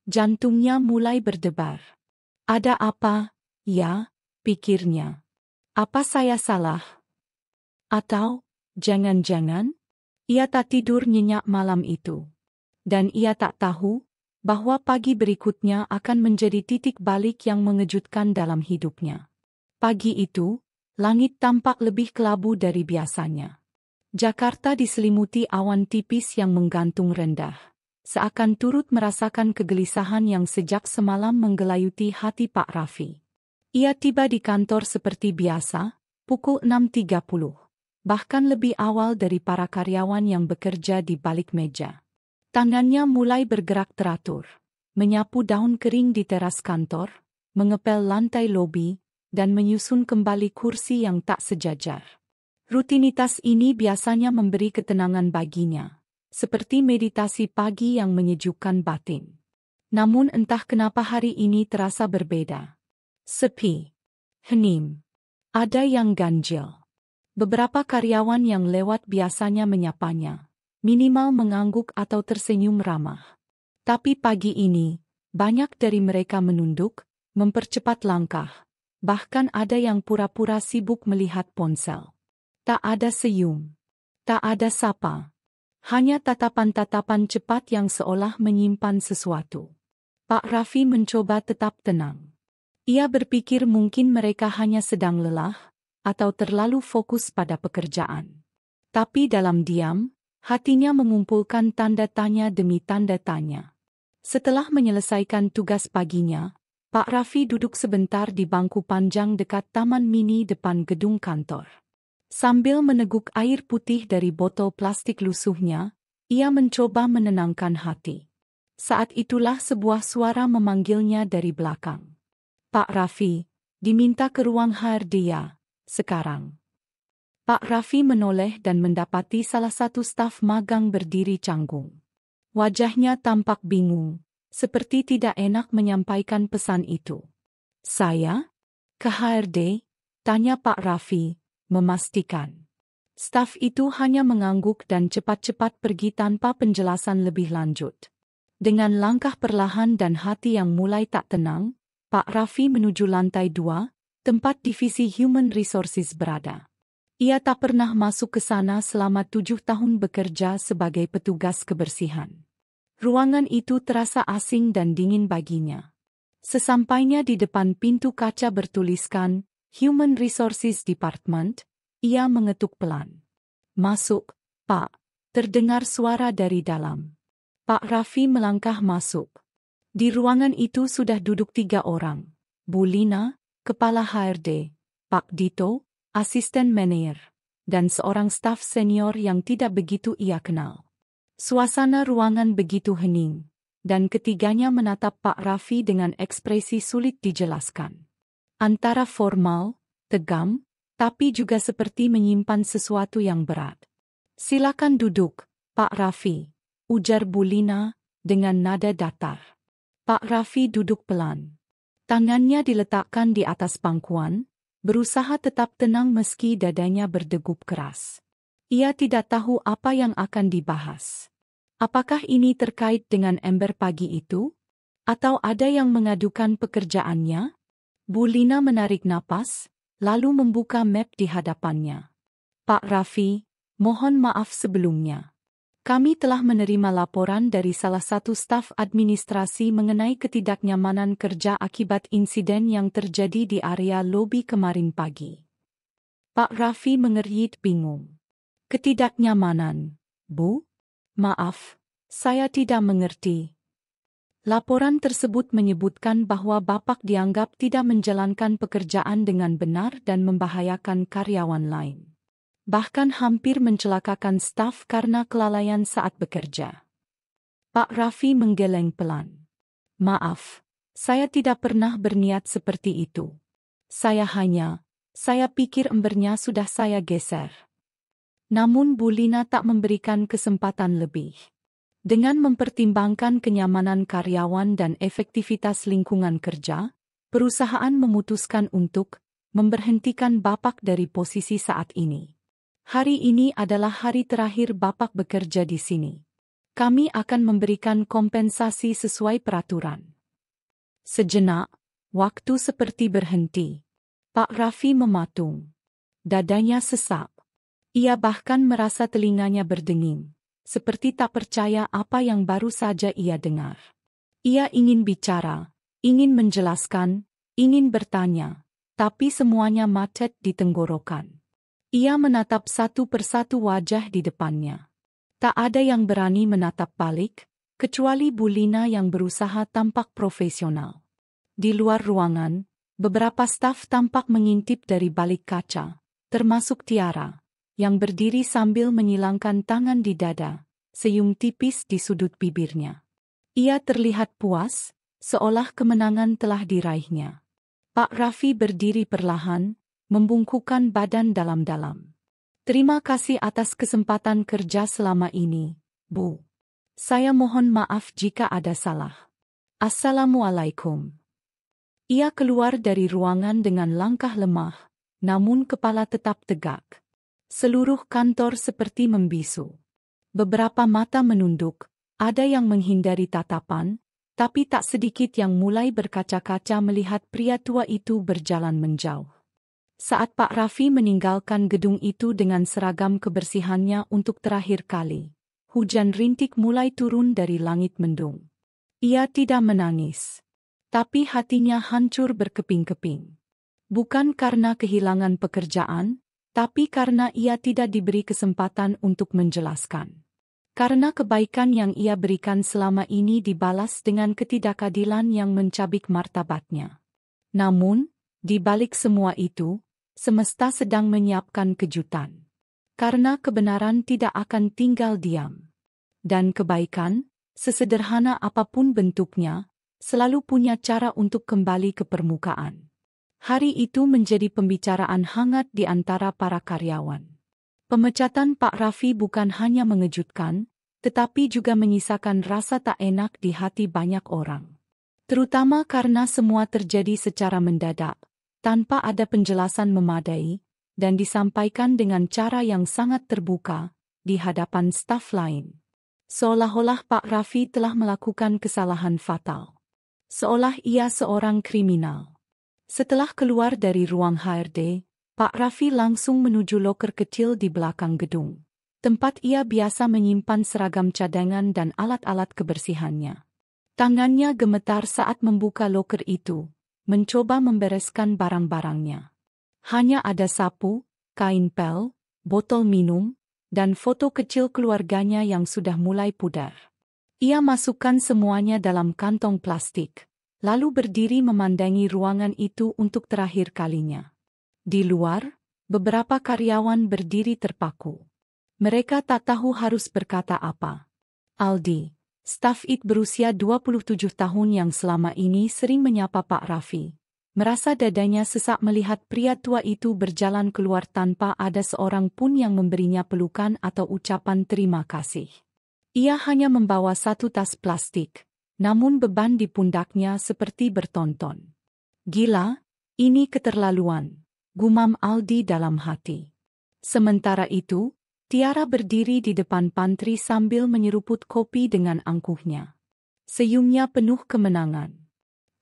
Jantungnya mulai berdebar. Ada apa, ya, pikirnya. Apa saya salah? Atau, jangan-jangan, ia tak tidur nyenyak malam itu. Dan ia tak tahu bahwa pagi berikutnya akan menjadi titik balik yang mengejutkan dalam hidupnya. Pagi itu, langit tampak lebih kelabu dari biasanya. Jakarta diselimuti awan tipis yang menggantung rendah, seakan turut merasakan kegelisahan yang sejak semalam menggelayuti hati Pak Raffi. Ia tiba di kantor seperti biasa, pukul 6.30. Bahkan lebih awal dari para karyawan yang bekerja di balik meja. Tangannya mulai bergerak teratur, menyapu daun kering di teras kantor, mengepel lantai lobi, dan menyusun kembali kursi yang tak sejajar. Rutinitas ini biasanya memberi ketenangan baginya, seperti meditasi pagi yang menyejukkan batin. Namun entah kenapa hari ini terasa berbeda. Sepi, hening, ada yang ganjil. Beberapa karyawan yang lewat biasanya menyapanya, minimal mengangguk atau tersenyum ramah. Tapi pagi ini, banyak dari mereka menunduk, mempercepat langkah, bahkan ada yang pura-pura sibuk melihat ponsel. Tak ada senyum, tak ada sapa, hanya tatapan-tatapan cepat yang seolah menyimpan sesuatu. Pak Raffi mencoba tetap tenang. Ia berpikir mungkin mereka hanya sedang lelah, atau terlalu fokus pada pekerjaan. Tapi dalam diam, hatinya mengumpulkan tanda tanya demi tanda tanya. Setelah menyelesaikan tugas paginya, Pak Raffi duduk sebentar di bangku panjang dekat taman mini depan gedung kantor. Sambil meneguk air putih dari botol plastik lusuhnya, ia mencoba menenangkan hati. Saat itulah sebuah suara memanggilnya dari belakang. "Pak Raffi, diminta ke ruang HRD ya. Sekarang." Pak Raffi menoleh dan mendapati salah satu staf magang berdiri canggung. Wajahnya tampak bingung, seperti tidak enak menyampaikan pesan itu. "Saya? Ke HRD?" tanya Pak Raffi, memastikan. Staf itu hanya mengangguk dan cepat-cepat pergi tanpa penjelasan lebih lanjut. Dengan langkah perlahan dan hati yang mulai tak tenang, Pak Raffi menuju lantai 2, tempat divisi Human Resources berada. Ia tak pernah masuk ke sana selama 7 tahun bekerja sebagai petugas kebersihan. Ruangan itu terasa asing dan dingin baginya. Sesampainya di depan pintu kaca bertuliskan Human Resources Department, ia mengetuk pelan. "Masuk, Pak," terdengar suara dari dalam. Pak Raffi melangkah masuk. Di ruangan itu sudah duduk 3 orang. Bu Lina, Kepala HRD, Pak Dito, Asisten Manajer, dan seorang staf senior yang tidak begitu ia kenal. Suasana ruangan begitu hening, dan ketiganya menatap Pak Raffi dengan ekspresi sulit dijelaskan. Antara formal, tegam, tapi juga seperti menyimpan sesuatu yang berat. "Silakan duduk, Pak Raffi," ujar Bu Lina dengan nada datar. Pak Raffi duduk pelan. Tangannya diletakkan di atas pangkuan, berusaha tetap tenang meski dadanya berdegup keras. Ia tidak tahu apa yang akan dibahas. Apakah ini terkait dengan ember pagi itu? Atau ada yang mengadukan pekerjaannya? Bu Lina menarik napas, lalu membuka map di hadapannya. Pak Raffi, mohon maaf sebelumnya. Kami telah menerima laporan dari salah satu staf administrasi mengenai ketidaknyamanan kerja akibat insiden yang terjadi di area lobi kemarin pagi. Pak Raffi mengerit bingung. Ketidaknyamanan, Bu? Maaf, saya tidak mengerti. Laporan tersebut menyebutkan bahwa Bapak dianggap tidak menjalankan pekerjaan dengan benar dan membahayakan karyawan lain. Bahkan hampir mencelakakan staf karena kelalaian saat bekerja. Pak Raffi menggeleng pelan. Maaf, saya tidak pernah berniat seperti itu. Saya pikir embernya sudah saya geser. Namun Bu Lina tak memberikan kesempatan lebih. Dengan mempertimbangkan kenyamanan karyawan dan efektivitas lingkungan kerja, perusahaan memutuskan untuk memberhentikan Bapak dari posisi saat ini. Hari ini adalah hari terakhir Bapak bekerja di sini. Kami akan memberikan kompensasi sesuai peraturan. Sejenak, waktu seperti berhenti. Pak Raffi mematung. Dadanya sesak. Ia bahkan merasa telinganya berdenging, seperti tak percaya apa yang baru saja ia dengar. Ia ingin bicara, ingin menjelaskan, ingin bertanya, tapi semuanya macet di tenggorokan. Ia menatap satu persatu wajah di depannya. Tak ada yang berani menatap balik, kecuali Bu Lina yang berusaha tampak profesional. Di luar ruangan, beberapa staf tampak mengintip dari balik kaca, termasuk Tiara, yang berdiri sambil menyilangkan tangan di dada, senyum tipis di sudut bibirnya. Ia terlihat puas, seolah kemenangan telah diraihnya. Pak Raffi berdiri perlahan, membungkukkan badan dalam-dalam. Terima kasih atas kesempatan kerja selama ini, Bu. Saya mohon maaf jika ada salah. Assalamualaikum. Ia keluar dari ruangan dengan langkah lemah, namun kepala tetap tegak. Seluruh kantor seperti membisu. Beberapa mata menunduk, ada yang menghindari tatapan, tapi tak sedikit yang mulai berkaca-kaca melihat pria tua itu berjalan menjauh. Saat Pak Raffi meninggalkan gedung itu dengan seragam kebersihannya untuk terakhir kali, hujan rintik mulai turun dari langit mendung. Ia tidak menangis, tapi hatinya hancur berkeping-keping. Bukan karena kehilangan pekerjaan, tapi karena ia tidak diberi kesempatan untuk menjelaskan. Karena kebaikan yang ia berikan selama ini dibalas dengan ketidakadilan yang mencabik martabatnya. Namun, di balik semua itu, semesta sedang menyiapkan kejutan. Karena kebenaran tidak akan tinggal diam. Dan kebaikan, sesederhana apapun bentuknya, selalu punya cara untuk kembali ke permukaan. Hari itu menjadi pembicaraan hangat di antara para karyawan. Pemecatan Pak Raffi bukan hanya mengejutkan, tetapi juga menyisakan rasa tak enak di hati banyak orang. Terutama karena semua terjadi secara mendadak, tanpa ada penjelasan memadai, dan disampaikan dengan cara yang sangat terbuka, di hadapan staf lain. Seolah-olah Pak Raffi telah melakukan kesalahan fatal. Seolah ia seorang kriminal. Setelah keluar dari ruang HRD, Pak Raffi langsung menuju loker kecil di belakang gedung, tempat ia biasa menyimpan seragam cadangan dan alat-alat kebersihannya. Tangannya gemetar saat membuka loker itu, mencoba membereskan barang-barangnya. Hanya ada sapu, kain pel, botol minum, dan foto kecil keluarganya yang sudah mulai pudar. Ia masukkan semuanya dalam kantong plastik, lalu berdiri memandangi ruangan itu untuk terakhir kalinya. Di luar, beberapa karyawan berdiri terpaku. Mereka tak tahu harus berkata apa. Aldi, staf IT berusia 27 tahun yang selama ini sering menyapa Pak Raffi, merasa dadanya sesak melihat pria tua itu berjalan keluar tanpa ada seorang pun yang memberinya pelukan atau ucapan terima kasih. Ia hanya membawa satu tas plastik, namun beban di pundaknya seperti bertonton. Gila, ini keterlaluan, gumam Aldi dalam hati. Sementara itu, Tiara berdiri di depan pantry sambil menyeruput kopi dengan angkuhnya. Senyumnya penuh kemenangan.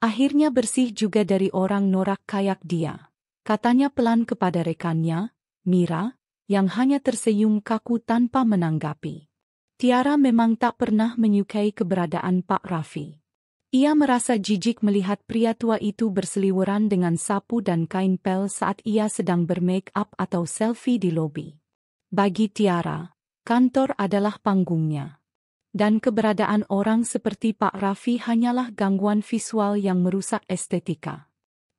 Akhirnya bersih juga dari orang norak kayak dia, katanya pelan kepada rekannya, Mira, yang hanya tersenyum kaku tanpa menanggapi. Tiara memang tak pernah menyukai keberadaan Pak Raffi. Ia merasa jijik melihat pria tua itu berseliweran dengan sapu dan kain pel saat ia sedang bermake up atau selfie di lobi. Bagi Tiara, kantor adalah panggungnya. Dan keberadaan orang seperti Pak Raffi hanyalah gangguan visual yang merusak estetika.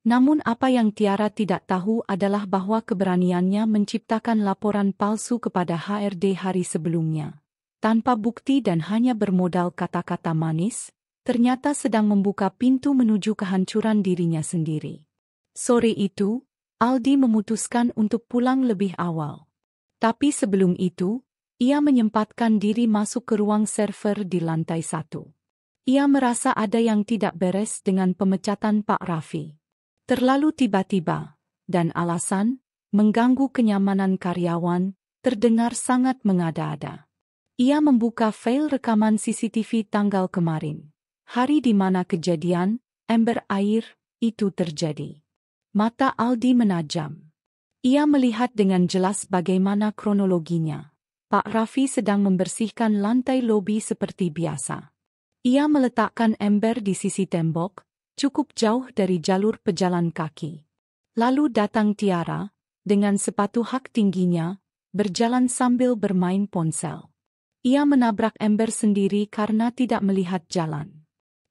Namun apa yang Tiara tidak tahu adalah bahwa keberaniannya menciptakan laporan palsu kepada HRD hari sebelumnya, tanpa bukti dan hanya bermodal kata-kata manis, ternyata sedang membuka pintu menuju kehancuran dirinya sendiri. Sore itu, Aldi memutuskan untuk pulang lebih awal. Tapi sebelum itu, ia menyempatkan diri masuk ke ruang server di lantai 1. Ia merasa ada yang tidak beres dengan pemecatan Pak Raffi. Terlalu tiba-tiba, dan alasan, mengganggu kenyamanan karyawan, terdengar sangat mengada-ada. Ia membuka file rekaman CCTV tanggal kemarin, hari di mana kejadian, ember air, itu terjadi. Mata Aldi menajam. Ia melihat dengan jelas bagaimana kronologinya. Pak Raffi sedang membersihkan lantai lobi seperti biasa. Ia meletakkan ember di sisi tembok, cukup jauh dari jalur pejalan kaki. Lalu datang Tiara, dengan sepatu hak tingginya, berjalan sambil bermain ponsel. Ia menabrak ember sendiri karena tidak melihat jalan.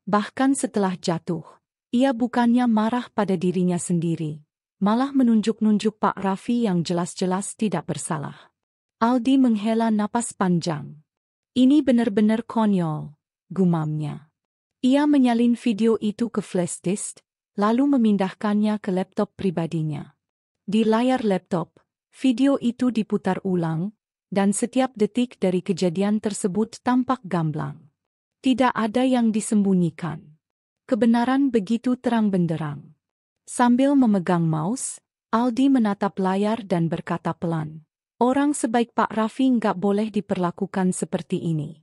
Bahkan setelah jatuh, ia bukannya marah pada dirinya sendiri, malah menunjuk-nunjuk Pak Raffi yang jelas-jelas tidak bersalah. Aldi menghela napas panjang. Ini benar-benar konyol, gumamnya. Ia menyalin video itu ke flash disk, lalu memindahkannya ke laptop pribadinya. Di layar laptop, video itu diputar ulang, dan setiap detik dari kejadian tersebut tampak gamblang. Tidak ada yang disembunyikan. Kebenaran begitu terang benderang. Sambil memegang mouse, Aldi menatap layar dan berkata pelan, "Orang sebaik Pak Raffi nggak boleh diperlakukan seperti ini."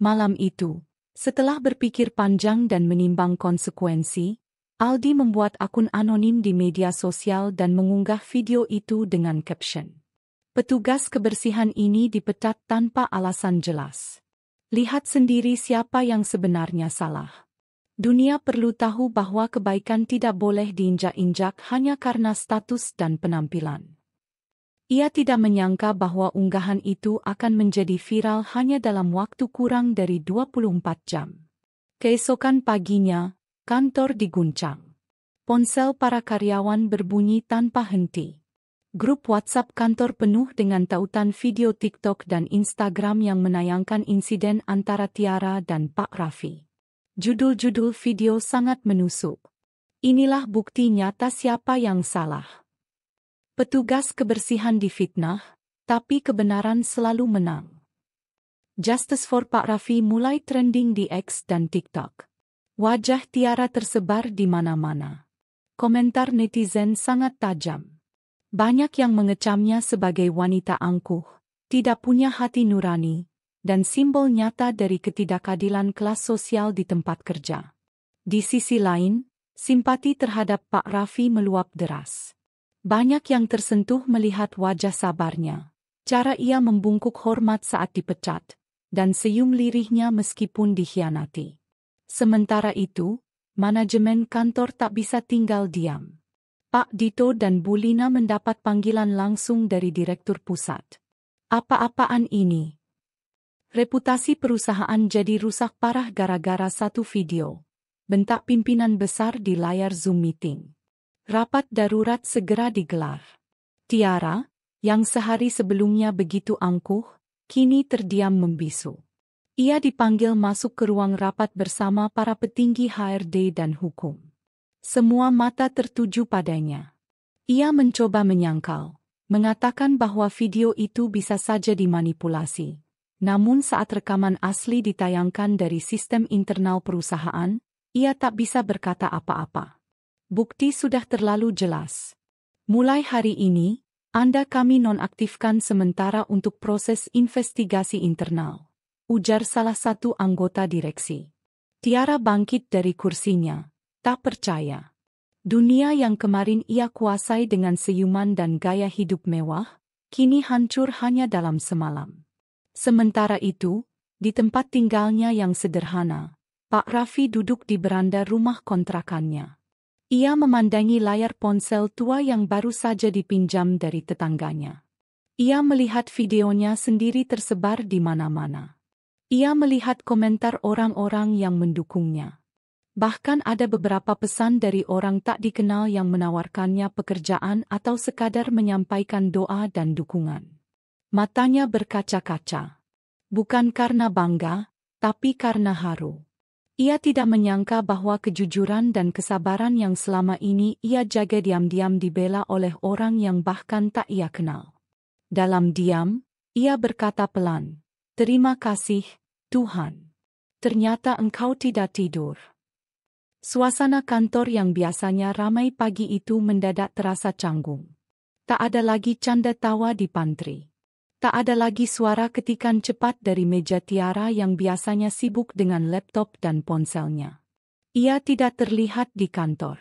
Malam itu, setelah berpikir panjang dan menimbang konsekuensi, Aldi membuat akun anonim di media sosial dan mengunggah video itu dengan caption, "Petugas kebersihan ini dipecat tanpa alasan jelas. Lihat sendiri siapa yang sebenarnya salah." Dunia perlu tahu bahwa kebaikan tidak boleh diinjak-injak hanya karena status dan penampilan. Ia tidak menyangka bahwa unggahan itu akan menjadi viral hanya dalam waktu kurang dari 24 jam. Keesokan paginya, kantor diguncang. Ponsel para karyawan berbunyi tanpa henti. Grup WhatsApp kantor penuh dengan tautan video TikTok dan Instagram yang menayangkan insiden antara Tiara dan Pak Raffi. Judul-judul video sangat menusuk. Inilah bukti nyata siapa yang salah. Petugas kebersihan difitnah, tapi kebenaran selalu menang. Justice for Pak Raffi mulai trending di X dan TikTok. Wajah Tiara tersebar di mana-mana. Komentar netizen sangat tajam. Banyak yang mengecamnya sebagai wanita angkuh, tidak punya hati nurani, dan simbol nyata dari ketidakadilan kelas sosial di tempat kerja. Di sisi lain, simpati terhadap Pak Raffi meluap deras. Banyak yang tersentuh melihat wajah sabarnya, cara ia membungkuk hormat saat dipecat, dan senyum lirihnya meskipun dikhianati. Sementara itu, manajemen kantor tak bisa tinggal diam. Pak Dito dan Bu Lina mendapat panggilan langsung dari Direktur Pusat. Apa-apaan ini? Reputasi perusahaan jadi rusak parah gara-gara satu video, bentak pimpinan besar di layar Zoom meeting. Rapat darurat segera digelar. Tiara, yang sehari sebelumnya begitu angkuh, kini terdiam membisu. Ia dipanggil masuk ke ruang rapat bersama para petinggi HRD dan hukum. Semua mata tertuju padanya. Ia mencoba menyangkal, mengatakan bahwa video itu bisa saja dimanipulasi. Namun saat rekaman asli ditayangkan dari sistem internal perusahaan, ia tak bisa berkata apa-apa. Bukti sudah terlalu jelas. Mulai hari ini, kami nonaktifkan sementara untuk proses investigasi internal, ujar salah satu anggota direksi. Tiara bangkit dari kursinya, tak percaya. Dunia yang kemarin ia kuasai dengan senyuman dan gaya hidup mewah, kini hancur hanya dalam semalam. Sementara itu, di tempat tinggalnya yang sederhana, Pak Raffi duduk di beranda rumah kontrakannya. Ia memandangi layar ponsel tua yang baru saja dipinjam dari tetangganya. Ia melihat videonya sendiri tersebar di mana-mana. Ia melihat komentar orang-orang yang mendukungnya. Bahkan ada beberapa pesan dari orang tak dikenal yang menawarkannya pekerjaan atau sekadar menyampaikan doa dan dukungan. Matanya berkaca-kaca. Bukan karena bangga, tapi karena haru. Ia tidak menyangka bahwa kejujuran dan kesabaran yang selama ini ia jaga diam-diam dibela oleh orang yang bahkan tak ia kenal. Dalam diam, ia berkata pelan, "Terima kasih, Tuhan. Ternyata engkau tidak tidur." Suasana kantor yang biasanya ramai pagi itu mendadak terasa canggung. Tak ada lagi canda tawa di pantry. Tak ada lagi suara ketikan cepat dari meja Tiara yang biasanya sibuk dengan laptop dan ponselnya. Ia tidak terlihat di kantor.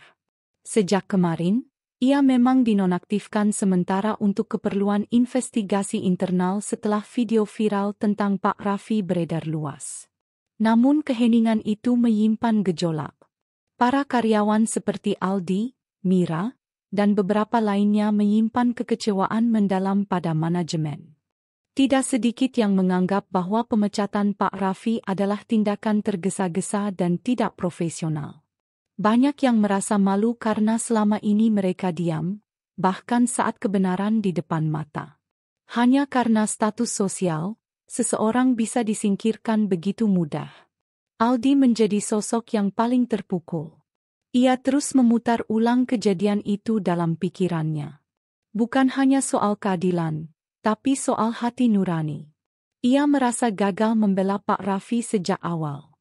Sejak kemarin, ia memang dinonaktifkan sementara untuk keperluan investigasi internal setelah video viral tentang Pak Raffi beredar luas. Namun keheningan itu menyimpan gejolak. Para karyawan seperti Aldi, Mira, dan beberapa lainnya menyimpan kekecewaan mendalam pada manajemen. Tidak sedikit yang menganggap bahwa pemecatan Pak Raffi adalah tindakan tergesa-gesa dan tidak profesional. Banyak yang merasa malu karena selama ini mereka diam, bahkan saat kebenaran di depan mata. Hanya karena status sosial, seseorang bisa disingkirkan begitu mudah. Aldi menjadi sosok yang paling terpukul. Ia terus memutar ulang kejadian itu dalam pikirannya. Bukan hanya soal keadilan, tapi soal hati nurani. Ia merasa gagal membela Pak Raffi sejak awal.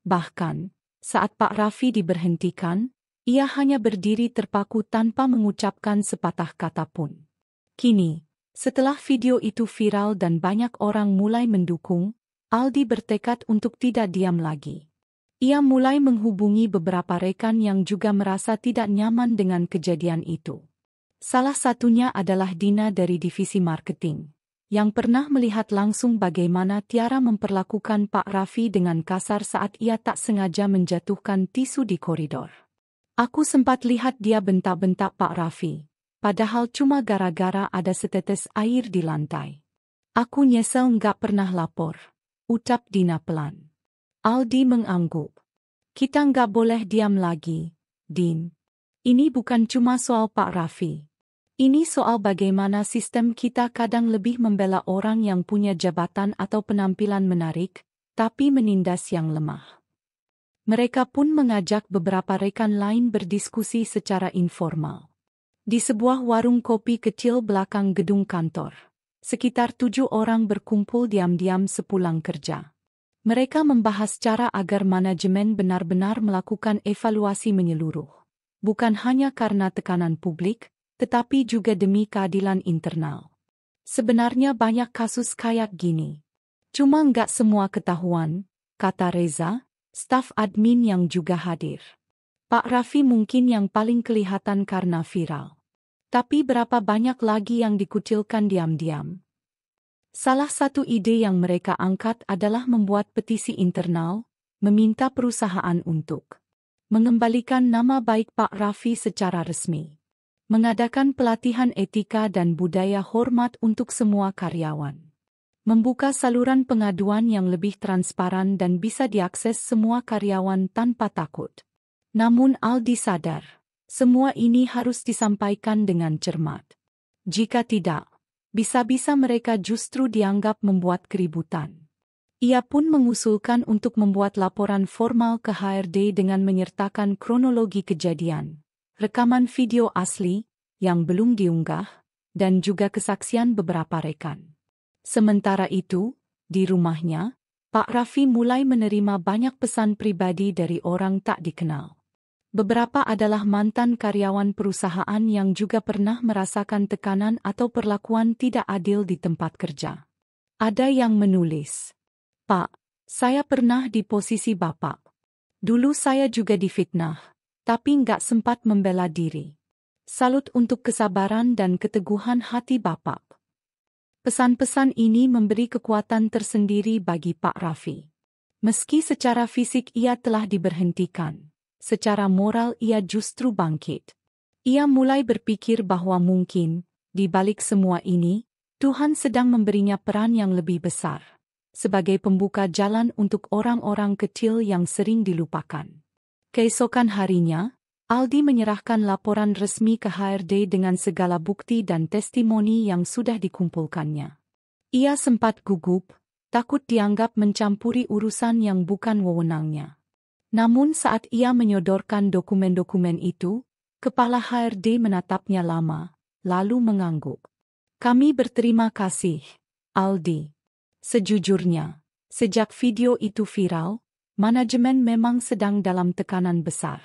Bahkan, saat Pak Raffi diberhentikan, ia hanya berdiri terpaku tanpa mengucapkan sepatah kata pun. Kini, setelah video itu viral dan banyak orang mulai mendukung, Aldi bertekad untuk tidak diam lagi. Ia mulai menghubungi beberapa rekan yang juga merasa tidak nyaman dengan kejadian itu. Salah satunya adalah Dina dari divisi marketing, yang pernah melihat langsung bagaimana Tiara memperlakukan Pak Raffi dengan kasar saat ia tak sengaja menjatuhkan tisu di koridor. "Aku sempat lihat dia bentak-bentak Pak Raffi, padahal cuma gara-gara ada setetes air di lantai. Aku nyesel nggak pernah lapor," ucap Dina pelan. Aldi mengangguk. "Kita nggak boleh diam lagi, Din. Ini bukan cuma soal Pak Raffi. Ini soal bagaimana sistem kita kadang lebih membela orang yang punya jabatan atau penampilan menarik, tapi menindas yang lemah." Mereka pun mengajak beberapa rekan lain berdiskusi secara informal. Di sebuah warung kopi kecil belakang gedung kantor, sekitar 7 orang berkumpul diam-diam sepulang kerja. Mereka membahas cara agar manajemen benar-benar melakukan evaluasi menyeluruh. Bukan hanya karena tekanan publik, tetapi juga demi keadilan internal. "Sebenarnya banyak kasus kayak gini. Cuma nggak semua ketahuan," kata Reza, staf admin yang juga hadir. "Pak Raffi mungkin yang paling kelihatan karena viral. Tapi berapa banyak lagi yang dikucilkan diam-diam?" Salah satu ide yang mereka angkat adalah membuat petisi internal, meminta perusahaan untuk mengembalikan nama baik Pak Raffi secara resmi. Mengadakan pelatihan etika dan budaya hormat untuk semua karyawan. Membuka saluran pengaduan yang lebih transparan dan bisa diakses semua karyawan tanpa takut. Namun Aldi sadar, semua ini harus disampaikan dengan cermat. Jika tidak, bisa-bisa mereka justru dianggap membuat keributan. Ia pun mengusulkan untuk membuat laporan formal ke HRD dengan menyertakan kronologi kejadian, rekaman video asli yang belum diunggah, dan juga kesaksian beberapa rekan. Sementara itu, Di rumahnya, Pak Raffi mulai menerima banyak pesan pribadi dari orang tak dikenal. Beberapa adalah mantan karyawan perusahaan yang juga pernah merasakan tekanan atau perlakuan tidak adil di tempat kerja. Ada yang menulis, "Pak, saya pernah di posisi Bapak. Dulu saya juga difitnah, tapi nggak sempat membela diri. Salut untuk kesabaran dan keteguhan hati Bapak." Pesan-pesan ini memberi kekuatan tersendiri bagi Pak Raffi. Meski secara fisik ia telah diberhentikan, secara moral ia justru bangkit. Ia mulai berpikir bahwa mungkin, di balik semua ini, Tuhan sedang memberinya peran yang lebih besar, sebagai pembuka jalan untuk orang-orang kecil yang sering dilupakan. Keesokan harinya, Aldi menyerahkan laporan resmi ke HRD dengan segala bukti dan testimoni yang sudah dikumpulkannya. Ia sempat gugup, takut dianggap mencampuri urusan yang bukan wewenangnya. Namun saat ia menyodorkan dokumen-dokumen itu, kepala HRD menatapnya lama, lalu mengangguk. "Kami berterima kasih, Aldi. Sejujurnya, sejak video itu viral, manajemen memang sedang dalam tekanan besar.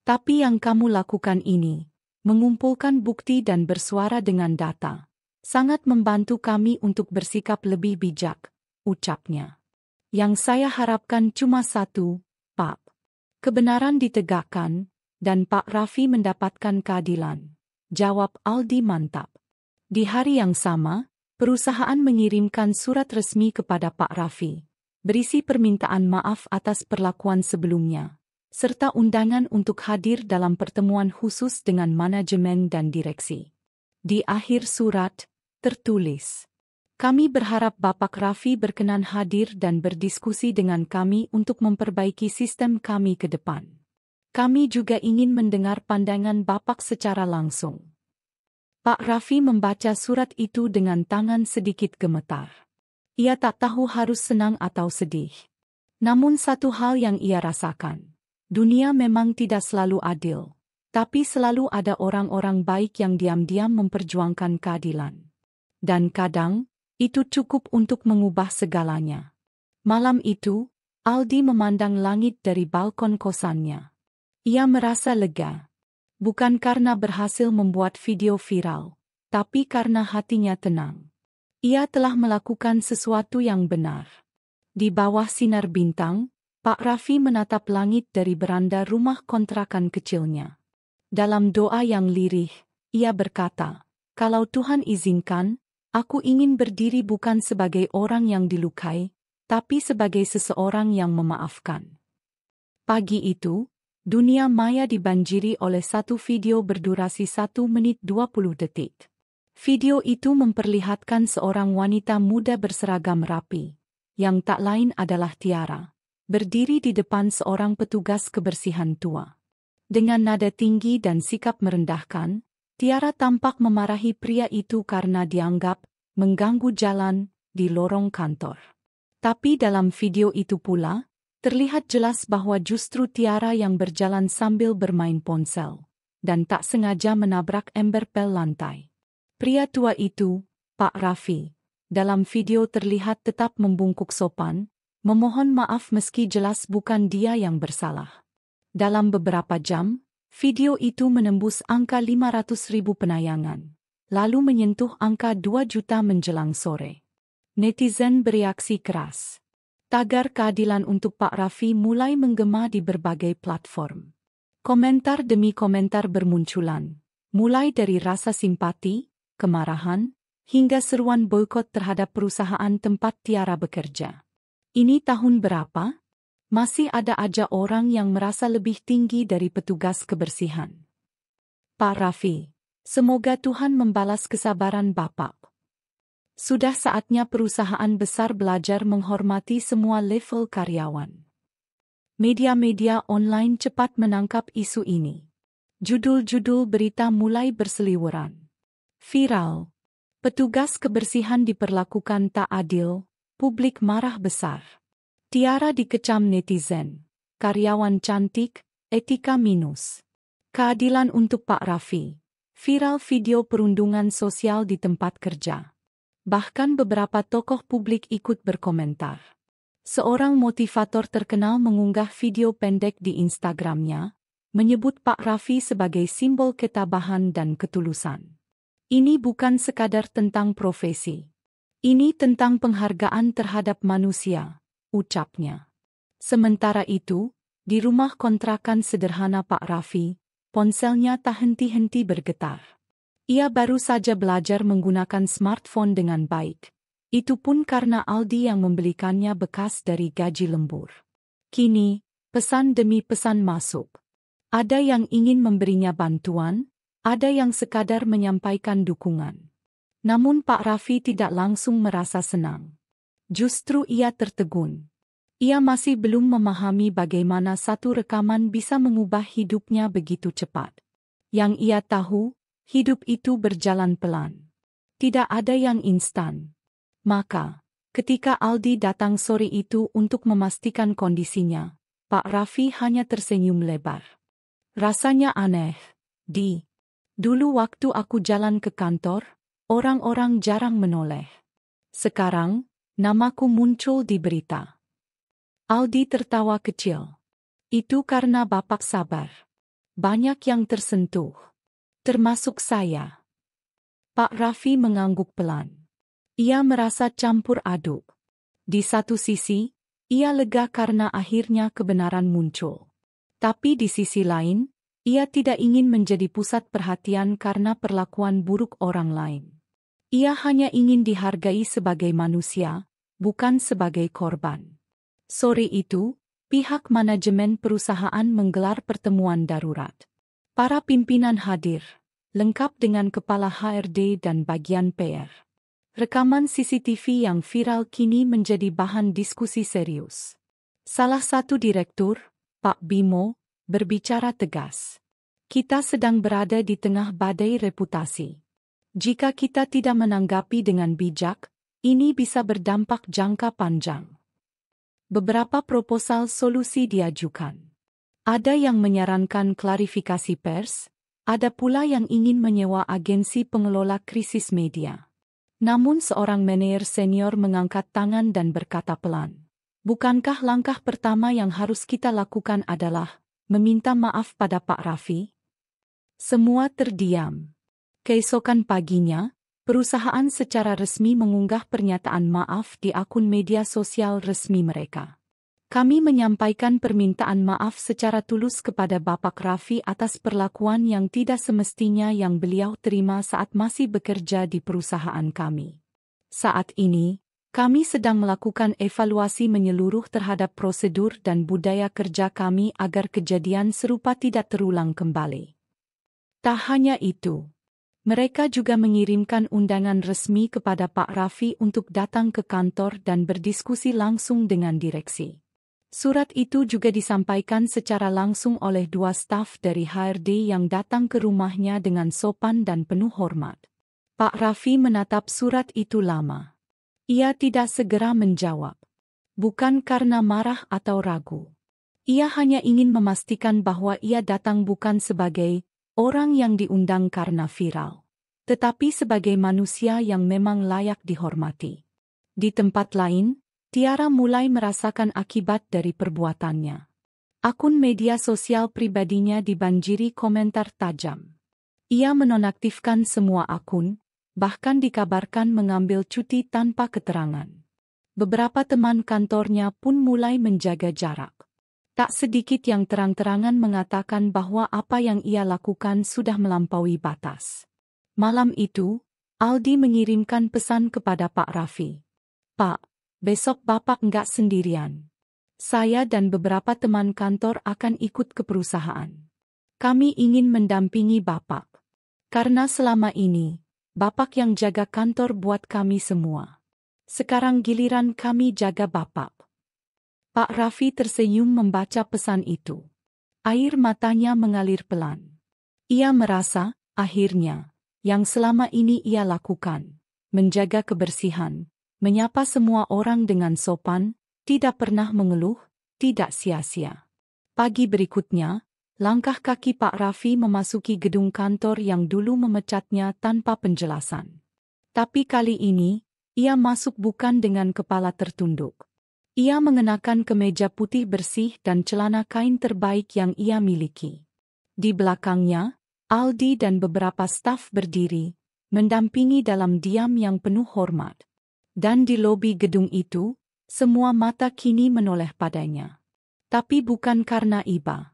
Tapi yang kamu lakukan ini, mengumpulkan bukti dan bersuara dengan data, sangat membantu kami untuk bersikap lebih bijak," ucapnya. "Yang saya harapkan cuma satu, Pak. Kebenaran ditegakkan, dan Pak Raffi mendapatkan keadilan," jawab Aldi mantap. Di hari yang sama, perusahaan mengirimkan surat resmi kepada Pak Raffi, berisi permintaan maaf atas perlakuan sebelumnya, serta undangan untuk hadir dalam pertemuan khusus dengan manajemen dan direksi. Di akhir surat, tertulis, "Kami berharap Bapak Raffi berkenan hadir dan berdiskusi dengan kami untuk memperbaiki sistem kami ke depan. Kami juga ingin mendengar pandangan Bapak secara langsung." Pak Raffi membaca surat itu dengan tangan sedikit gemetar. Ia tak tahu harus senang atau sedih. Namun satu hal yang ia rasakan, dunia memang tidak selalu adil, tapi selalu ada orang-orang baik yang diam-diam memperjuangkan keadilan. Dan kadang, itu cukup untuk mengubah segalanya. Malam itu, Aldi memandang langit dari balkon kosannya. Ia merasa lega. Bukan karena berhasil membuat video viral, tapi karena hatinya tenang. Ia telah melakukan sesuatu yang benar. Di bawah sinar bintang, Pak Raffi menatap langit dari beranda rumah kontrakan kecilnya. Dalam doa yang lirih, ia berkata, "Kalau Tuhan izinkan, aku ingin berdiri bukan sebagai orang yang dilukai, tapi sebagai seseorang yang memaafkan." Pagi itu, dunia maya dibanjiri oleh satu video berdurasi 1 menit 20 detik. Video itu memperlihatkan seorang wanita muda berseragam rapi, yang tak lain adalah Tiara, berdiri di depan seorang petugas kebersihan tua. Dengan nada tinggi dan sikap merendahkan, Tiara tampak memarahi pria itu karena dianggap mengganggu jalan di lorong kantor. Tapi dalam video itu pula, terlihat jelas bahwa justru Tiara yang berjalan sambil bermain ponsel, dan tak sengaja menabrak ember pel lantai. Pria tua itu, Pak Raffi, dalam video terlihat tetap membungkuk sopan, memohon maaf meski jelas bukan dia yang bersalah. Dalam beberapa jam, video itu menembus angka 500.000 penayangan, lalu menyentuh angka 2 juta menjelang sore. Netizen bereaksi keras. Tagar keadilan untuk Pak Raffi mulai menggema di berbagai platform. Komentar demi komentar bermunculan, mulai dari rasa simpati, kemarahan, hingga seruan boikot terhadap perusahaan tempat Tiara bekerja. Ini tahun berapa? Masih ada aja orang yang merasa lebih tinggi dari petugas kebersihan. Pak Raffi, semoga Tuhan membalas kesabaran Bapak. Sudah saatnya perusahaan besar belajar menghormati semua level karyawan. Media-media online cepat menangkap isu ini. Judul-judul berita mulai berseliweran. Viral. Petugas kebersihan diperlakukan tak adil, publik marah besar. Tiara dikecam netizen. Karyawan cantik, etika minus. Keadilan untuk Pak Raffi. Viral video perundungan sosial di tempat kerja. Bahkan beberapa tokoh publik ikut berkomentar. Seorang motivator terkenal mengunggah video pendek di Instagramnya, menyebut Pak Raffi sebagai simbol ketabahan dan ketulusan. Ini bukan sekadar tentang profesi. Ini tentang penghargaan terhadap manusia, ucapnya. Sementara itu, di rumah kontrakan sederhana Pak Raffi, ponselnya tak henti-henti bergetar. Ia baru saja belajar menggunakan smartphone dengan baik. Itu pun karena Aldi yang membelikannya bekas dari gaji lembur. Kini, pesan demi pesan masuk. Ada yang ingin memberinya bantuan, ada yang sekadar menyampaikan dukungan. Namun Pak Raffi tidak langsung merasa senang. Justru ia tertegun. Ia masih belum memahami bagaimana satu rekaman bisa mengubah hidupnya begitu cepat. Yang ia tahu, hidup itu berjalan pelan. Tidak ada yang instan. Maka, ketika Aldi datang sore itu untuk memastikan kondisinya, Pak Raffi hanya tersenyum lebar. Rasanya aneh. Dulu waktu aku jalan ke kantor, orang-orang jarang menoleh. Sekarang, namaku muncul di berita. Aldi tertawa kecil. Itu karena Bapak sabar. Banyak yang tersentuh. Termasuk saya. Pak Raffi mengangguk pelan. Ia merasa campur aduk. Di satu sisi, ia lega karena akhirnya kebenaran muncul. Tapi di sisi lain, ia tidak ingin menjadi pusat perhatian karena perlakuan buruk orang lain. Ia hanya ingin dihargai sebagai manusia, bukan sebagai korban. Sore itu, pihak manajemen perusahaan menggelar pertemuan darurat. Para pimpinan hadir, lengkap dengan kepala HRD dan bagian PR. Rekaman CCTV yang viral kini menjadi bahan diskusi serius. Salah satu direktur, Pak Bimo, berbicara tegas. Kita sedang berada di tengah badai reputasi. Jika kita tidak menanggapi dengan bijak, ini bisa berdampak jangka panjang. Beberapa proposal solusi diajukan. Ada yang menyarankan klarifikasi pers, ada pula yang ingin menyewa agensi pengelola krisis media. Namun seorang manajer senior mengangkat tangan dan berkata pelan, "Bukankah langkah pertama yang harus kita lakukan adalah meminta maaf pada Pak Raffi?" Semua terdiam. Keesokan paginya, perusahaan secara resmi mengunggah pernyataan maaf di akun media sosial resmi mereka. Kami menyampaikan permintaan maaf secara tulus kepada Bapak Raffi atas perlakuan yang tidak semestinya yang beliau terima saat masih bekerja di perusahaan kami. Saat ini, kami sedang melakukan evaluasi menyeluruh terhadap prosedur dan budaya kerja kami agar kejadian serupa tidak terulang kembali. Tak hanya itu. Mereka juga mengirimkan undangan resmi kepada Pak Raffi untuk datang ke kantor dan berdiskusi langsung dengan direksi. Surat itu juga disampaikan secara langsung oleh dua staf dari HRD yang datang ke rumahnya dengan sopan dan penuh hormat. Pak Raffi menatap surat itu lama. Ia tidak segera menjawab. Bukan karena marah atau ragu. Ia hanya ingin memastikan bahwa ia datang bukan sebagai orang yang diundang karena viral, tetapi sebagai manusia yang memang layak dihormati. Di tempat lain, Tiara mulai merasakan akibat dari perbuatannya. Akun media sosial pribadinya dibanjiri komentar tajam. Ia menonaktifkan semua akun, bahkan dikabarkan mengambil cuti tanpa keterangan. Beberapa teman kantornya pun mulai menjaga jarak. Tak sedikit yang terang-terangan mengatakan bahwa apa yang ia lakukan sudah melampaui batas. Malam itu, Aldi mengirimkan pesan kepada Pak Raffi. "Pak, besok Bapak enggak sendirian. Saya dan beberapa teman kantor akan ikut ke perusahaan. Kami ingin mendampingi Bapak. Karena selama ini, Bapak yang jaga kantor buat kami semua. Sekarang giliran kami jaga Bapak." Pak Raffi tersenyum membaca pesan itu. Air matanya mengalir pelan. Ia merasa, akhirnya, yang selama ini ia lakukan, menjaga kebersihan, menyapa semua orang dengan sopan, tidak pernah mengeluh, tidak sia-sia. Pagi berikutnya, langkah kaki Pak Raffi memasuki gedung kantor yang dulu memecatnya tanpa penjelasan. Tapi kali ini, Ia masuk bukan dengan kepala tertunduk. Ia mengenakan kemeja putih bersih dan celana kain terbaik yang ia miliki. Di belakangnya, Aldi dan beberapa staf berdiri, mendampingi dalam diam yang penuh hormat. Dan di lobi gedung itu, semua mata kini menoleh padanya. Tapi bukan karena iba,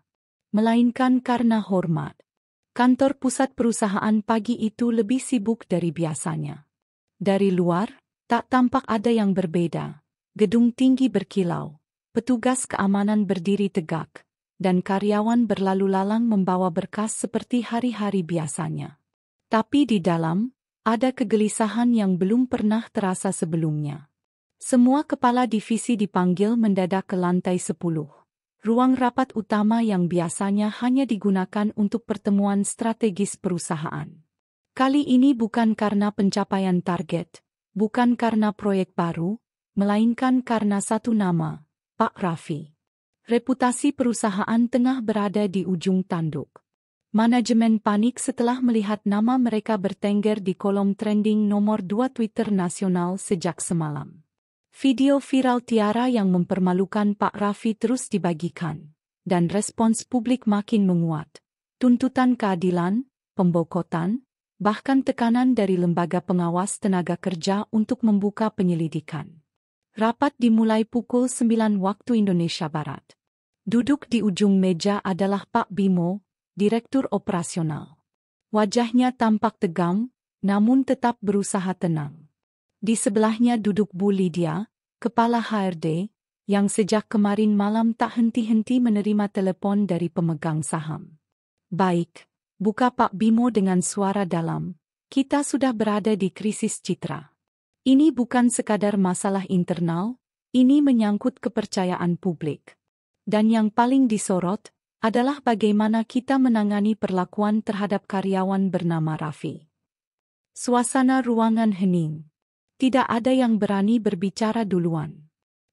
melainkan karena hormat. Kantor pusat perusahaan pagi itu lebih sibuk dari biasanya. Dari luar, tak tampak ada yang berbeda. Gedung tinggi berkilau, petugas keamanan berdiri tegak, dan karyawan berlalu lalang membawa berkas seperti hari-hari biasanya. Tapi di dalam, ada kegelisahan yang belum pernah terasa sebelumnya. Semua kepala divisi dipanggil mendadak ke lantai 10. Ruang rapat utama yang biasanya hanya digunakan untuk pertemuan strategis perusahaan. Kali ini bukan karena pencapaian target, bukan karena proyek baru, melainkan karena satu nama, Pak Raffi. Reputasi perusahaan tengah berada di ujung tanduk. Manajemen panik setelah melihat nama mereka bertengger di kolom trending nomor 2 Twitter nasional sejak semalam. Video viral Tiara yang mempermalukan Pak Raffi terus dibagikan, dan respons publik makin menguat. Tuntutan keadilan, pemboikotan, bahkan tekanan dari lembaga pengawas tenaga kerja untuk membuka penyelidikan. Rapat dimulai pukul 9 waktu Indonesia Barat. Duduk di ujung meja adalah Pak Bimo, Direktur Operasional. Wajahnya tampak tegang, namun tetap berusaha tenang. Di sebelahnya duduk Bu Lydia, Kepala HRD, yang sejak kemarin malam tak henti-henti menerima telepon dari pemegang saham. Baik, buka Pak Bimo dengan suara dalam, kita sudah berada di krisis citra. Ini bukan sekadar masalah internal, ini menyangkut kepercayaan publik. Dan yang paling disorot adalah bagaimana kita menangani perlakuan terhadap karyawan bernama Raffi. Suasana ruangan hening. Tidak ada yang berani berbicara duluan.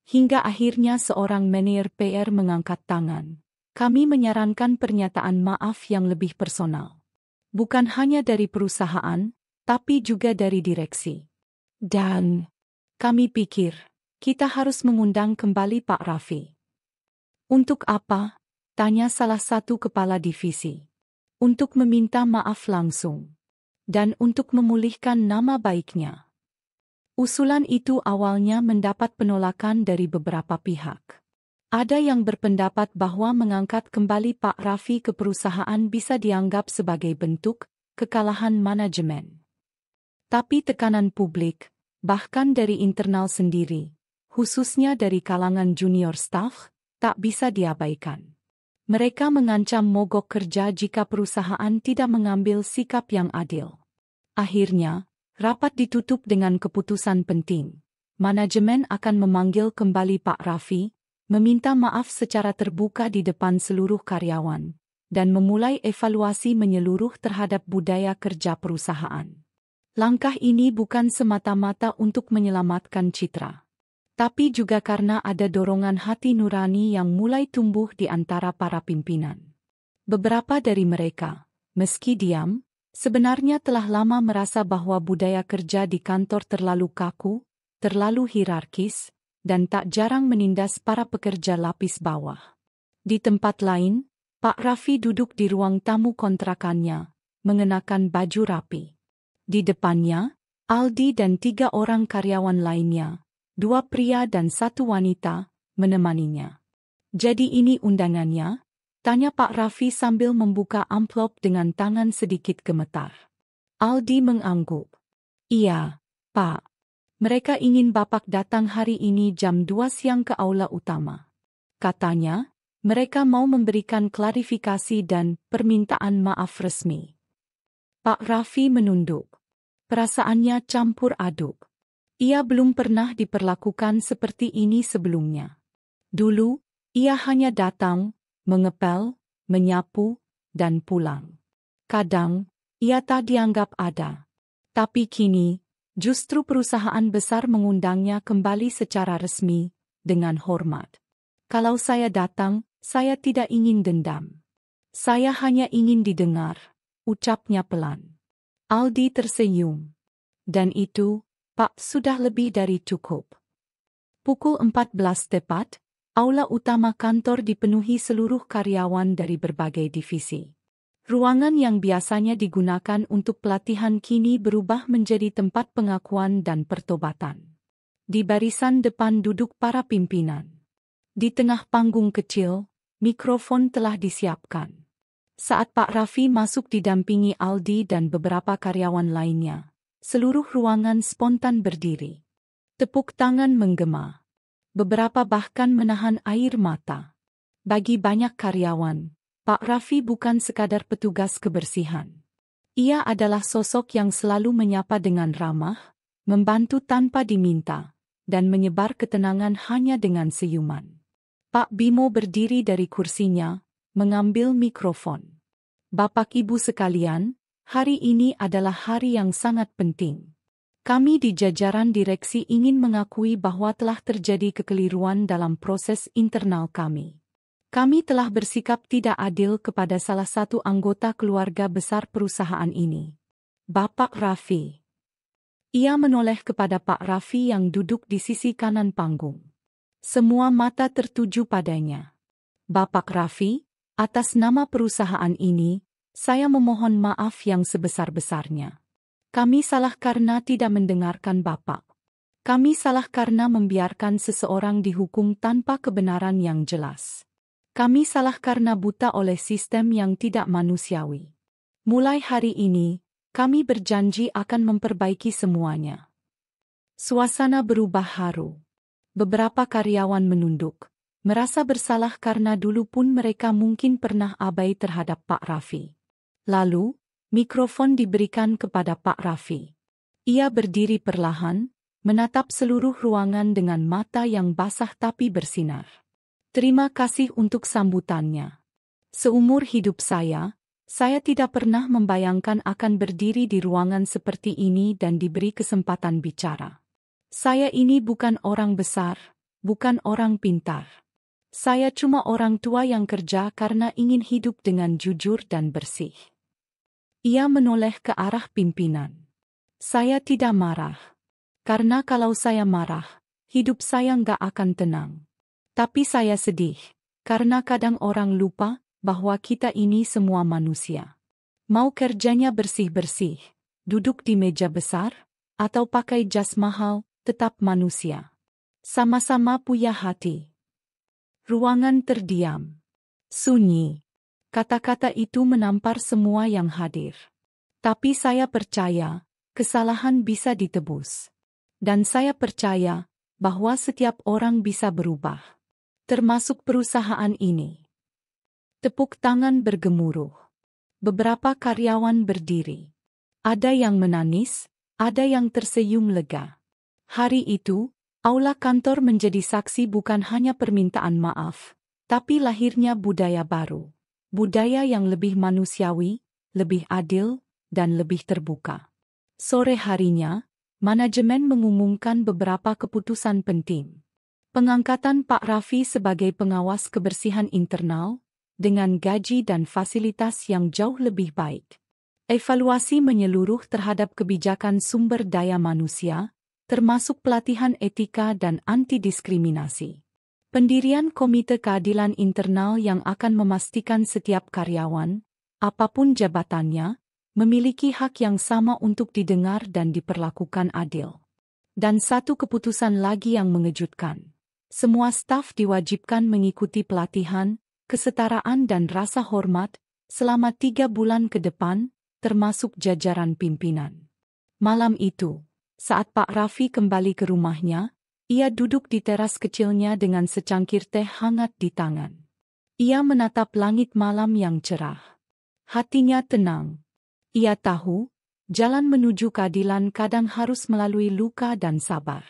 Hingga akhirnya seorang manajer PR mengangkat tangan. Kami menyarankan pernyataan maaf yang lebih personal. Bukan hanya dari perusahaan, tapi juga dari direksi. Dan kami pikir, kita harus mengundang kembali Pak Raffi. Untuk apa? Tanya salah satu kepala divisi. Untuk meminta maaf langsung. Dan untuk memulihkan nama baiknya. Usulan itu awalnya mendapat penolakan dari beberapa pihak. Ada yang berpendapat bahwa mengangkat kembali Pak Raffi ke perusahaan bisa dianggap sebagai bentuk kekalahan manajemen. Tapi tekanan publik, bahkan dari internal sendiri, khususnya dari kalangan junior staff, tak bisa diabaikan. Mereka mengancam mogok kerja jika perusahaan tidak mengambil sikap yang adil. Akhirnya, rapat ditutup dengan keputusan penting. Manajemen akan memanggil kembali Pak Raffi, meminta maaf secara terbuka di depan seluruh karyawan, dan memulai evaluasi menyeluruh terhadap budaya kerja perusahaan. Langkah ini bukan semata-mata untuk menyelamatkan citra, tapi juga karena ada dorongan hati nurani yang mulai tumbuh di antara para pimpinan. Beberapa dari mereka, meski diam, sebenarnya telah lama merasa bahwa budaya kerja di kantor terlalu kaku, terlalu hierarkis, dan tak jarang menindas para pekerja lapis bawah. Di tempat lain, Pak Raffi duduk di ruang tamu kontrakannya, mengenakan baju rapi. Di depannya, Aldi dan 3 orang karyawan lainnya, 2 pria dan 1 wanita, menemaninya. Jadi ini undangannya? Tanya Pak Raffi sambil membuka amplop dengan tangan sedikit gemetar. Aldi mengangguk. Iya, Pak. Mereka ingin Bapak datang hari ini jam 2 siang ke aula utama. Katanya, mereka mau memberikan klarifikasi dan permintaan maaf resmi. Pak Raffi menunduk. Perasaannya campur aduk. Ia belum pernah diperlakukan seperti ini sebelumnya. Dulu, ia hanya datang, mengepel, menyapu, dan pulang. Kadang, ia tak dianggap ada. Tapi kini, justru perusahaan besar mengundangnya kembali secara resmi, dengan hormat. Kalau saya datang, saya tidak ingin dendam. Saya hanya ingin didengar, ucapnya pelan. Aldi tersenyum. Dan itu, Pak, sudah lebih dari cukup. Pukul 14 tepat, aula utama kantor dipenuhi seluruh karyawan dari berbagai divisi. Ruangan yang biasanya digunakan untuk pelatihan kini berubah menjadi tempat pengakuan dan pertobatan. Di barisan depan duduk para pimpinan. Di tengah panggung kecil, mikrofon telah disiapkan. Saat Pak Raffi masuk didampingi Aldi dan beberapa karyawan lainnya, seluruh ruangan spontan berdiri. Tepuk tangan menggema. Beberapa bahkan menahan air mata. Bagi banyak karyawan, Pak Raffi bukan sekadar petugas kebersihan. Ia adalah sosok yang selalu menyapa dengan ramah, membantu tanpa diminta, dan menyebar ketenangan hanya dengan senyuman. Pak Bimo berdiri dari kursinya, mengambil mikrofon. Bapak Ibu sekalian, hari ini adalah hari yang sangat penting. Kami di jajaran direksi ingin mengakui bahwa telah terjadi kekeliruan dalam proses internal kami. Kami telah bersikap tidak adil kepada salah satu anggota keluarga besar perusahaan ini, Bapak Raffi. Ia menoleh kepada Pak Raffi yang duduk di sisi kanan panggung. Semua mata tertuju padanya. Bapak Raffi, atas nama perusahaan ini, saya memohon maaf yang sebesar-besarnya. Kami salah karena tidak mendengarkan Bapak. Kami salah karena membiarkan seseorang dihukum tanpa kebenaran yang jelas. Kami salah karena buta oleh sistem yang tidak manusiawi. Mulai hari ini, kami berjanji akan memperbaiki semuanya. Suasana berubah haru. Beberapa karyawan menunduk, merasa bersalah karena dulu pun mereka mungkin pernah abai terhadap Pak Raffi. Lalu, mikrofon diberikan kepada Pak Raffi. Ia berdiri perlahan, menatap seluruh ruangan dengan mata yang basah tapi bersinar. Terima kasih untuk sambutannya. Seumur hidup saya tidak pernah membayangkan akan berdiri di ruangan seperti ini dan diberi kesempatan bicara. Saya ini bukan orang besar, bukan orang pintar. Saya cuma orang tua yang kerja karena ingin hidup dengan jujur dan bersih. Ia menoleh ke arah pimpinan. Saya tidak marah. Karena kalau saya marah, hidup saya nggak akan tenang. Tapi saya sedih, karena kadang orang lupa bahwa kita ini semua manusia. Mau kerjanya bersih-bersih, duduk di meja besar, atau pakai jas mahal, tetap manusia. Sama-sama punya hati. Ruangan terdiam. Sunyi. Kata-kata itu menampar semua yang hadir. Tapi saya percaya, kesalahan bisa ditebus. Dan saya percaya, bahwa setiap orang bisa berubah. Termasuk perusahaan ini. Tepuk tangan bergemuruh. Beberapa karyawan berdiri. Ada yang menangis, ada yang tersenyum lega. Hari itu, aula kantor menjadi saksi bukan hanya permintaan maaf, tapi lahirnya budaya baru. Budaya yang lebih manusiawi, lebih adil, dan lebih terbuka. Sore harinya, manajemen mengumumkan beberapa keputusan penting. Pengangkatan Pak Raffi sebagai pengawas kebersihan internal, dengan gaji dan fasilitas yang jauh lebih baik. Evaluasi menyeluruh terhadap kebijakan sumber daya manusia, termasuk pelatihan etika dan anti-diskriminasi. Pendirian Komite Keadilan Internal yang akan memastikan setiap karyawan, apapun jabatannya, memiliki hak yang sama untuk didengar dan diperlakukan adil. Dan satu keputusan lagi yang mengejutkan. Semua staf diwajibkan mengikuti pelatihan, kesetaraan dan rasa hormat, selama 3 bulan ke depan, termasuk jajaran pimpinan. Malam itu, saat Pak Raffi kembali ke rumahnya, ia duduk di teras kecilnya dengan secangkir teh hangat di tangan. Ia menatap langit malam yang cerah. Hatinya tenang. Ia tahu, jalan menuju keadilan kadang harus melalui luka dan sabar.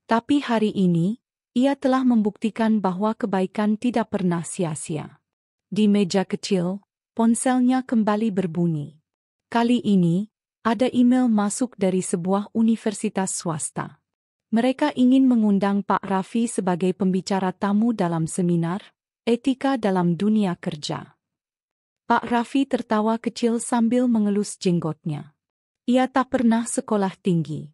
Tapi hari ini, ia telah membuktikan bahwa kebaikan tidak pernah sia-sia. Di meja kecil, ponselnya kembali berbunyi. Kali ini, ada email masuk dari sebuah universitas swasta. Mereka ingin mengundang Pak Raffi sebagai pembicara tamu dalam seminar etika dalam dunia kerja. Pak Raffi tertawa kecil sambil mengelus jenggotnya. Ia tak pernah sekolah tinggi.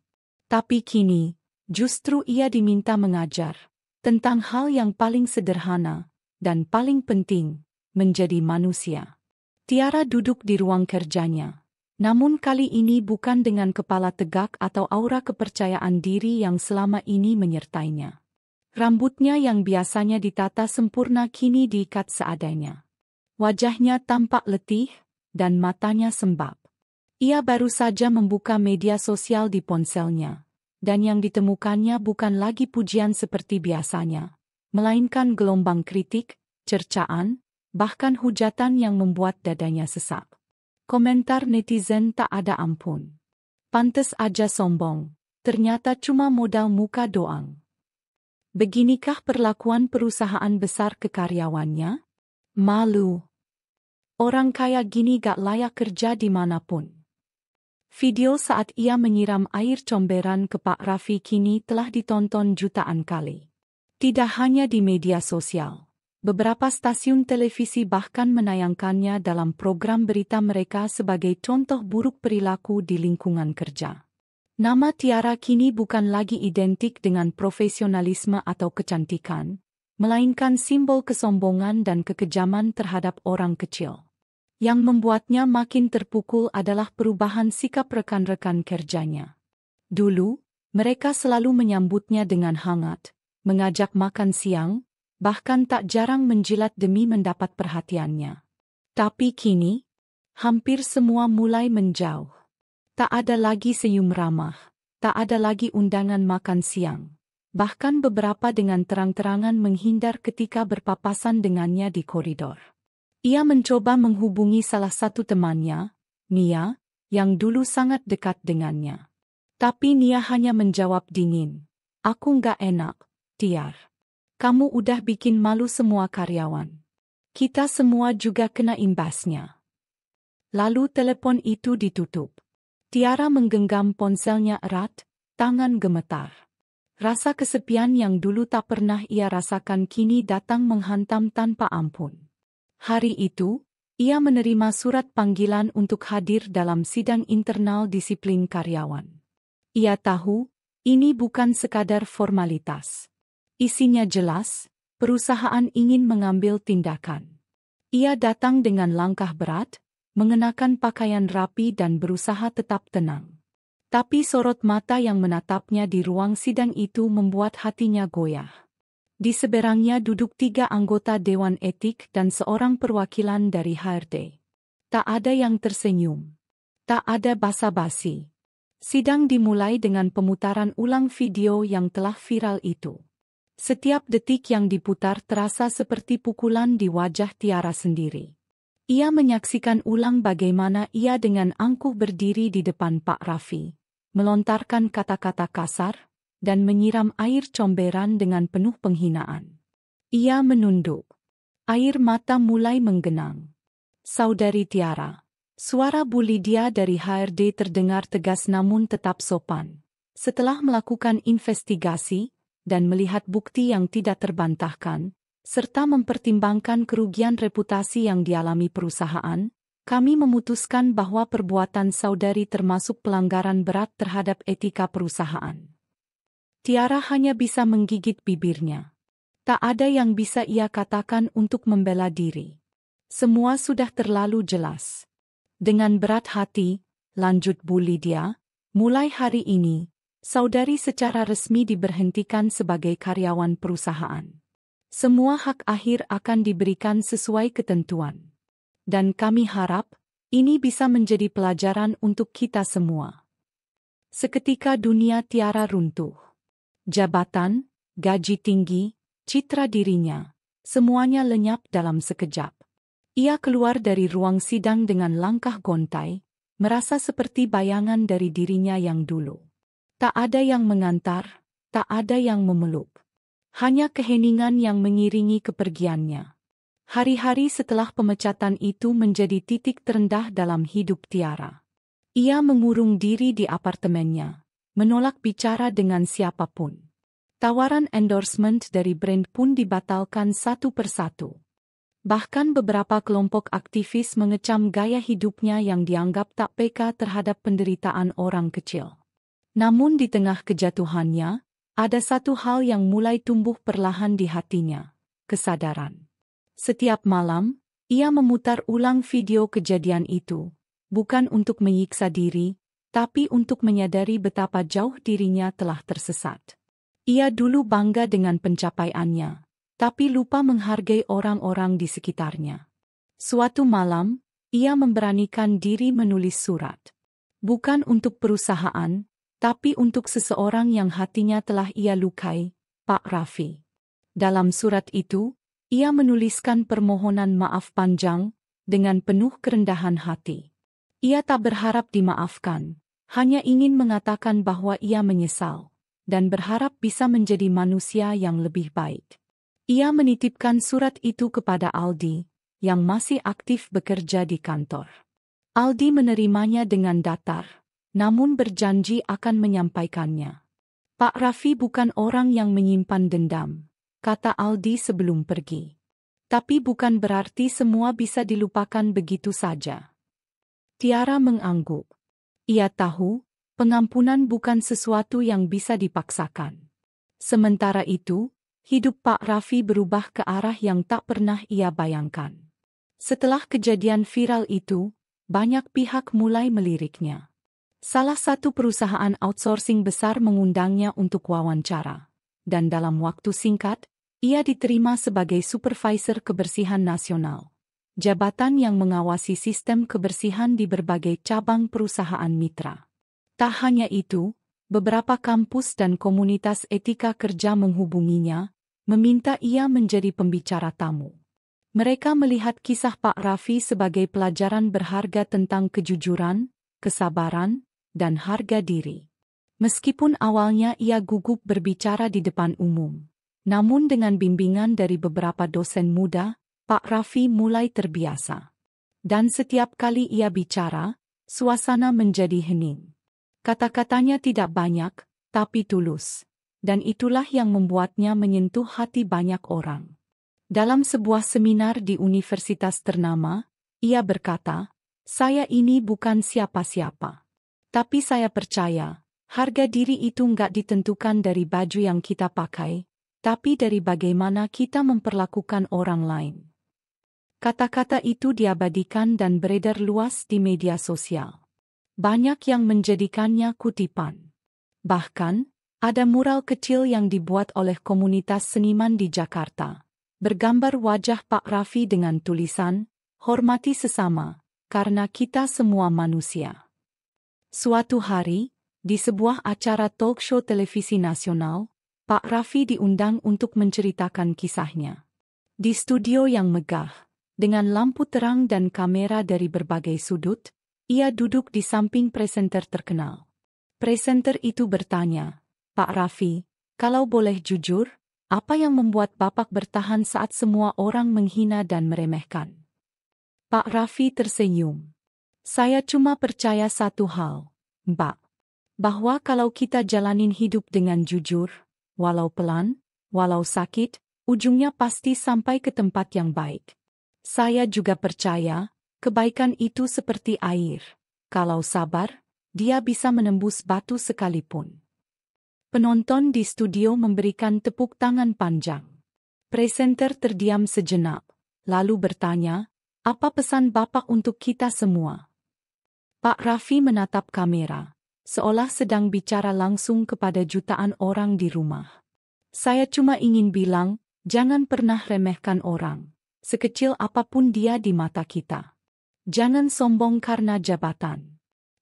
Tapi kini, justru ia diminta mengajar tentang hal yang paling sederhana dan paling penting, menjadi manusia. Tiara duduk di ruang kerjanya. Namun kali ini bukan dengan kepala tegak atau aura kepercayaan diri yang selama ini menyertainya. Rambutnya yang biasanya ditata sempurna kini diikat seadanya. Wajahnya tampak letih, dan matanya sembab. Ia baru saja membuka media sosial di ponselnya, dan yang ditemukannya bukan lagi pujian seperti biasanya, melainkan gelombang kritik, cercaan, bahkan hujatan yang membuat dadanya sesak. Komentar netizen tak ada ampun. Pantes aja sombong, ternyata cuma modal muka doang. Beginikah perlakuan perusahaan besar ke karyawannya? Malu. Orang kaya gini gak layak kerja dimanapun. Video saat ia menyiram air comberan ke Pak Raffi kini telah ditonton jutaan kali. Tidak hanya di media sosial, beberapa stasiun televisi bahkan menayangkannya dalam program berita mereka sebagai contoh buruk perilaku di lingkungan kerja. Nama Tiara kini bukan lagi identik dengan profesionalisme atau kecantikan, melainkan simbol kesombongan dan kekejaman terhadap orang kecil. Yang membuatnya makin terpukul adalah perubahan sikap rekan-rekan kerjanya. Dulu, mereka selalu menyambutnya dengan hangat, mengajak makan siang, bahkan tak jarang menjilat demi mendapat perhatiannya. Tapi kini, hampir semua mulai menjauh. Tak ada lagi senyum ramah, tak ada lagi undangan makan siang. Bahkan beberapa dengan terang-terangan menghindar ketika berpapasan dengannya di koridor. Ia mencoba menghubungi salah satu temannya, Nia, yang dulu sangat dekat dengannya. Tapi Nia hanya menjawab dingin, "Aku nggak enak, Tiar. Kamu udah bikin malu semua karyawan. Kita semua juga kena imbasnya." Lalu telepon itu ditutup. Tiara menggenggam ponselnya erat, tangan gemetar. Rasa kesepian yang dulu tak pernah ia rasakan kini datang menghantam tanpa ampun. Hari itu, ia menerima surat panggilan untuk hadir dalam sidang internal disiplin karyawan. Ia tahu, ini bukan sekadar formalitas. Isinya jelas, perusahaan ingin mengambil tindakan. Ia datang dengan langkah berat, mengenakan pakaian rapi dan berusaha tetap tenang. Tapi sorot mata yang menatapnya di ruang sidang itu membuat hatinya goyah. Di seberangnya duduk 3 anggota Dewan Etik dan seorang perwakilan dari HRD. Tak ada yang tersenyum. Tak ada basa-basi. Sidang dimulai dengan pemutaran ulang video yang telah viral itu. Setiap detik yang diputar terasa seperti pukulan di wajah Tiara sendiri. Ia menyaksikan ulang bagaimana ia dengan angkuh berdiri di depan Pak Raffi, melontarkan kata-kata kasar, dan menyiram air comberan dengan penuh penghinaan. Ia menunduk. Air mata mulai menggenang. "Saudari Tiara." Suara Bu Lydia dari HRD terdengar tegas namun tetap sopan. Setelah melakukan investigasi dan melihat bukti yang tidak terbantahkan, serta mempertimbangkan kerugian reputasi yang dialami perusahaan, kami memutuskan bahwa perbuatan saudari termasuk pelanggaran berat terhadap etika perusahaan. Tiara hanya bisa menggigit bibirnya. Tak ada yang bisa ia katakan untuk membela diri. Semua sudah terlalu jelas. Dengan berat hati, lanjut Bu Lydia, mulai hari ini, saudari secara resmi diberhentikan sebagai karyawan perusahaan. Semua hak akhir akan diberikan sesuai ketentuan. Dan kami harap, ini bisa menjadi pelajaran untuk kita semua. Seketika dunia Tiara runtuh. Jabatan, gaji tinggi, citra dirinya, semuanya lenyap dalam sekejap. Ia keluar dari ruang sidang dengan langkah gontai, merasa seperti bayangan dari dirinya yang dulu. Tak ada yang mengantar, tak ada yang memeluk. Hanya keheningan yang mengiringi kepergiannya. Hari-hari setelah pemecatan itu menjadi titik terendah dalam hidup Tiara. Ia mengurung diri di apartemennya, menolak bicara dengan siapapun. Tawaran endorsement dari brand pun dibatalkan satu persatu. Bahkan beberapa kelompok aktivis mengecam gaya hidupnya yang dianggap tak peka terhadap penderitaan orang kecil. Namun di tengah kejatuhannya, ada satu hal yang mulai tumbuh perlahan di hatinya, kesadaran. Setiap malam, ia memutar ulang video kejadian itu, bukan untuk menyiksa diri, tapi untuk menyadari betapa jauh dirinya telah tersesat. Ia dulu bangga dengan pencapaiannya, tapi lupa menghargai orang-orang di sekitarnya. Suatu malam, ia memberanikan diri menulis surat. Bukan untuk perusahaan, tapi untuk seseorang yang hatinya telah ia lukai, Pak Raffi. Dalam surat itu, ia menuliskan permohonan maaf panjang, dengan penuh kerendahan hati. Ia tak berharap dimaafkan, hanya ingin mengatakan bahwa ia menyesal, dan berharap bisa menjadi manusia yang lebih baik. Ia menitipkan surat itu kepada Aldi, yang masih aktif bekerja di kantor. Aldi menerimanya dengan datar, namun berjanji akan menyampaikannya. Pak Raffi bukan orang yang menyimpan dendam, kata Aldi sebelum pergi. Tapi bukan berarti semua bisa dilupakan begitu saja. Tiara mengangguk. Ia tahu, pengampunan bukan sesuatu yang bisa dipaksakan. Sementara itu, hidup Pak Raffi berubah ke arah yang tak pernah ia bayangkan. Setelah kejadian viral itu, banyak pihak mulai meliriknya. Salah satu perusahaan outsourcing besar mengundangnya untuk wawancara, dan dalam waktu singkat, ia diterima sebagai Supervisor Kebersihan Nasional, jabatan yang mengawasi sistem kebersihan di berbagai cabang perusahaan mitra. Tak hanya itu, beberapa kampus dan komunitas etika kerja menghubunginya, meminta ia menjadi pembicara tamu. Mereka melihat kisah Pak Raffi sebagai pelajaran berharga tentang kejujuran, kesabaran, dan harga diri. Meskipun awalnya ia gugup berbicara di depan umum, namun dengan bimbingan dari beberapa dosen muda, Pak Raffi mulai terbiasa. Dan setiap kali ia bicara, suasana menjadi hening. Kata-katanya tidak banyak, tapi tulus. Dan itulah yang membuatnya menyentuh hati banyak orang. Dalam sebuah seminar di universitas ternama, ia berkata, "Saya ini bukan siapa-siapa. Tapi saya percaya, harga diri itu nggak ditentukan dari baju yang kita pakai, tapi dari bagaimana kita memperlakukan orang lain." Kata-kata itu diabadikan dan beredar luas di media sosial. Banyak yang menjadikannya kutipan. Bahkan, ada mural kecil yang dibuat oleh komunitas seniman di Jakarta, bergambar wajah Pak Raffi dengan tulisan, "Hormati sesama, karena kita semua manusia." Suatu hari, di sebuah acara talk show televisi nasional, Pak Raffi diundang untuk menceritakan kisahnya. Di studio yang megah, dengan lampu terang dan kamera dari berbagai sudut, ia duduk di samping presenter terkenal. Presenter itu bertanya, "Pak Raffi, kalau boleh jujur, apa yang membuat Bapak bertahan saat semua orang menghina dan meremehkan?" Pak Raffi tersenyum. "Saya cuma percaya satu hal, Mbak. Bahwa kalau kita jalanin hidup dengan jujur, walau pelan, walau sakit, ujungnya pasti sampai ke tempat yang baik. Saya juga percaya, kebaikan itu seperti air. Kalau sabar, dia bisa menembus batu sekalipun." Penonton di studio memberikan tepuk tangan panjang. Presenter terdiam sejenak, lalu bertanya, "Apa pesan Bapak untuk kita semua?" Pak Raffi menatap kamera, seolah sedang bicara langsung kepada jutaan orang di rumah. "Saya cuma ingin bilang, jangan pernah remehkan orang, sekecil apapun dia di mata kita. Jangan sombong karena jabatan.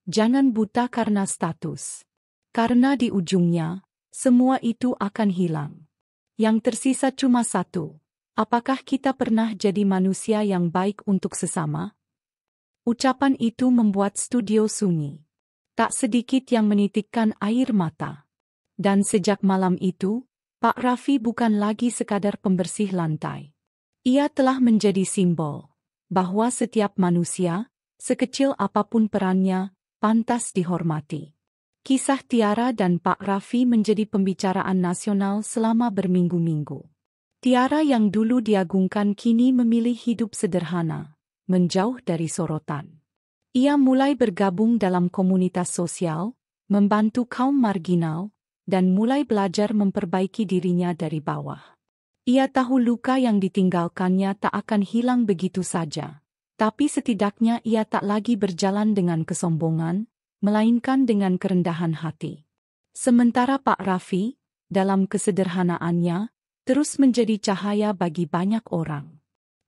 Jangan buta karena status. Karena di ujungnya, semua itu akan hilang. Yang tersisa cuma satu. Apakah kita pernah jadi manusia yang baik untuk sesama?" Ucapan itu membuat studio sunyi. Tak sedikit yang menitikkan air mata. Dan sejak malam itu, Pak Raffi bukan lagi sekadar pembersih lantai. Ia telah menjadi simbol bahwa setiap manusia, sekecil apapun perannya, pantas dihormati. Kisah Tiara dan Pak Raffi menjadi pembicaraan nasional selama berminggu-minggu. Tiara yang dulu diagungkan kini memilih hidup sederhana, menjauh dari sorotan. Ia mulai bergabung dalam komunitas sosial, membantu kaum marginal, dan mulai belajar memperbaiki dirinya dari bawah. Ia tahu luka yang ditinggalkannya tak akan hilang begitu saja. Tapi setidaknya ia tak lagi berjalan dengan kesombongan, melainkan dengan kerendahan hati. Sementara Pak Raffi, dalam kesederhanaannya, terus menjadi cahaya bagi banyak orang.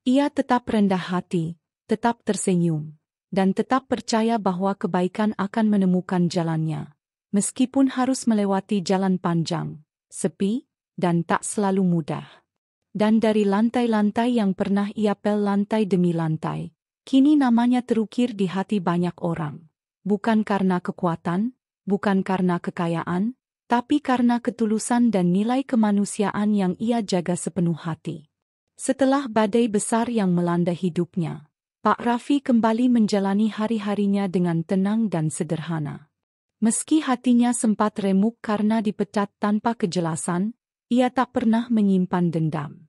Ia tetap rendah hati, tetap tersenyum, dan tetap percaya bahwa kebaikan akan menemukan jalannya, meskipun harus melewati jalan panjang, sepi, dan tak selalu mudah. Dan dari lantai-lantai yang pernah ia pel lantai demi lantai, kini namanya terukir di hati banyak orang. Bukan karena kekuatan, bukan karena kekayaan, tapi karena ketulusan dan nilai kemanusiaan yang ia jaga sepenuh hati. Setelah badai besar yang melanda hidupnya, Pak Raffi kembali menjalani hari-harinya dengan tenang dan sederhana. Meski hatinya sempat remuk karena dipecat tanpa kejelasan, ia tak pernah menyimpan dendam.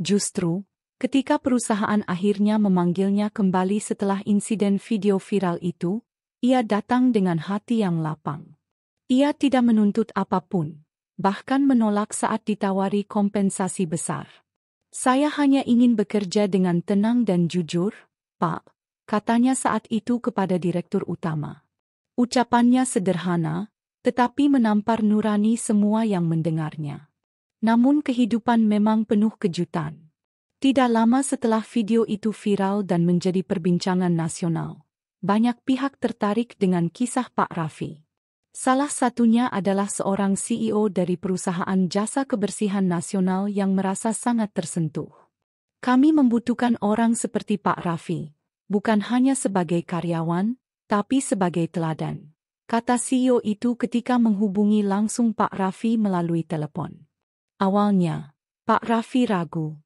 Justru, ketika perusahaan akhirnya memanggilnya kembali setelah insiden video viral itu, ia datang dengan hati yang lapang. Ia tidak menuntut apapun, bahkan menolak saat ditawari kompensasi besar. Saya hanya ingin bekerja dengan tenang dan jujur, Pak, katanya saat itu kepada direktur utama. Ucapannya sederhana, tetapi menampar nurani semua yang mendengarnya. Namun kehidupan memang penuh kejutan. Tidak lama setelah video itu viral dan menjadi perbincangan nasional, banyak pihak tertarik dengan kisah Pak Raffi. Salah satunya adalah seorang CEO dari perusahaan jasa kebersihan nasional yang merasa sangat tersentuh. Kami membutuhkan orang seperti Pak Raffi, bukan hanya sebagai karyawan, tapi sebagai teladan, kata CEO itu ketika menghubungi langsung Pak Raffi melalui telepon. Awalnya, Pak Raffi ragu.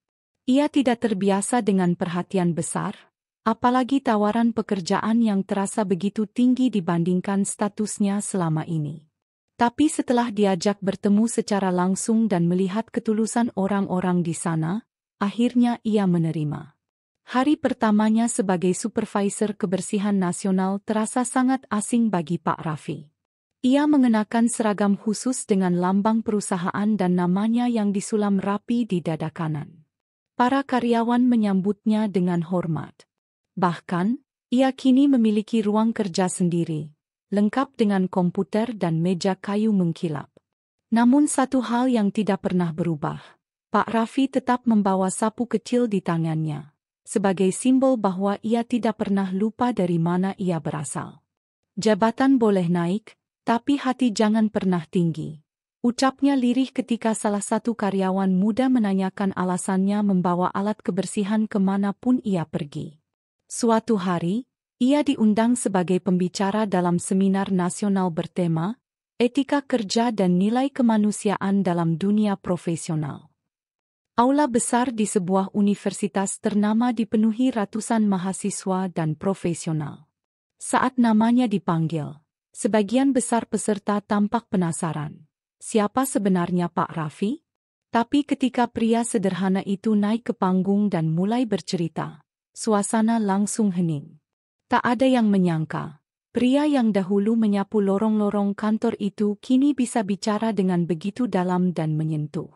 Ia tidak terbiasa dengan perhatian besar, apalagi tawaran pekerjaan yang terasa begitu tinggi dibandingkan statusnya selama ini. Tapi setelah diajak bertemu secara langsung dan melihat ketulusan orang-orang di sana, akhirnya ia menerima. Hari pertamanya sebagai supervisor kebersihan nasional terasa sangat asing bagi Pak Raffi. Ia mengenakan seragam khusus dengan lambang perusahaan dan namanya yang disulam rapi di dada kanan. Para karyawan menyambutnya dengan hormat. Bahkan, ia kini memiliki ruang kerja sendiri, lengkap dengan komputer dan meja kayu mengkilap. Namun satu hal yang tidak pernah berubah, Pak Raffi tetap membawa sapu kecil di tangannya, sebagai simbol bahwa ia tidak pernah lupa dari mana ia berasal. Jabatan boleh naik, tapi hati jangan pernah tinggi. Ucapnya lirih ketika salah satu karyawan muda menanyakan alasannya membawa alat kebersihan kemanapun ia pergi. Suatu hari, ia diundang sebagai pembicara dalam seminar nasional bertema, Etika Kerja dan Nilai Kemanusiaan dalam Dunia Profesional. Aula besar di sebuah universitas ternama dipenuhi ratusan mahasiswa dan profesional. Saat namanya dipanggil, sebagian besar peserta tampak penasaran. Siapa sebenarnya Pak Raffi? Tapi ketika pria sederhana itu naik ke panggung dan mulai bercerita, suasana langsung hening. Tak ada yang menyangka, pria yang dahulu menyapu lorong-lorong kantor itu kini bisa bicara dengan begitu dalam dan menyentuh.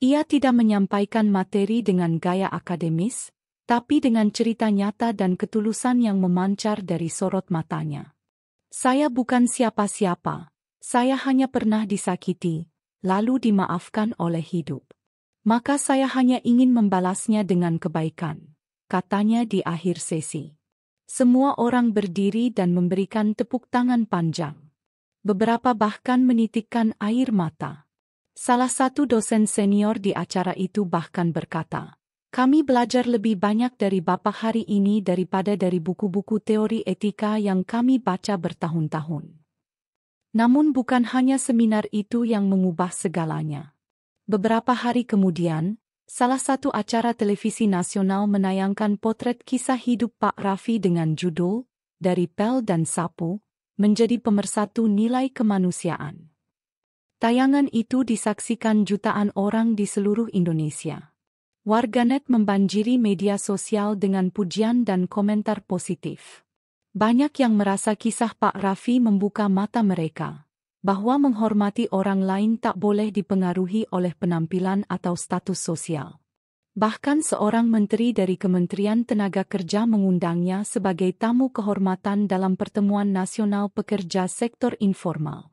Ia tidak menyampaikan materi dengan gaya akademis, tapi dengan cerita nyata dan ketulusan yang memancar dari sorot matanya. Saya bukan siapa-siapa. Saya hanya pernah disakiti, lalu dimaafkan oleh hidup. Maka saya hanya ingin membalasnya dengan kebaikan, katanya di akhir sesi. Semua orang berdiri dan memberikan tepuk tangan panjang. Beberapa bahkan menitikkan air mata. Salah satu dosen senior di acara itu bahkan berkata, "Kami belajar lebih banyak dari Bapak hari ini daripada dari buku-buku teori etika yang kami baca bertahun-tahun." Namun bukan hanya seminar itu yang mengubah segalanya. Beberapa hari kemudian, salah satu acara televisi nasional menayangkan potret kisah hidup Pak Raffi dengan judul, Dari Pel dan Sapu, menjadi pemersatu nilai kemanusiaan. Tayangan itu disaksikan jutaan orang di seluruh Indonesia. Warganet membanjiri media sosial dengan pujian dan komentar positif. Banyak yang merasa kisah Pak Raffi membuka mata mereka, bahwa menghormati orang lain tak boleh dipengaruhi oleh penampilan atau status sosial. Bahkan seorang menteri dari Kementerian Tenaga Kerja mengundangnya sebagai tamu kehormatan dalam Pertemuan Nasional Pekerja Sektor Informal.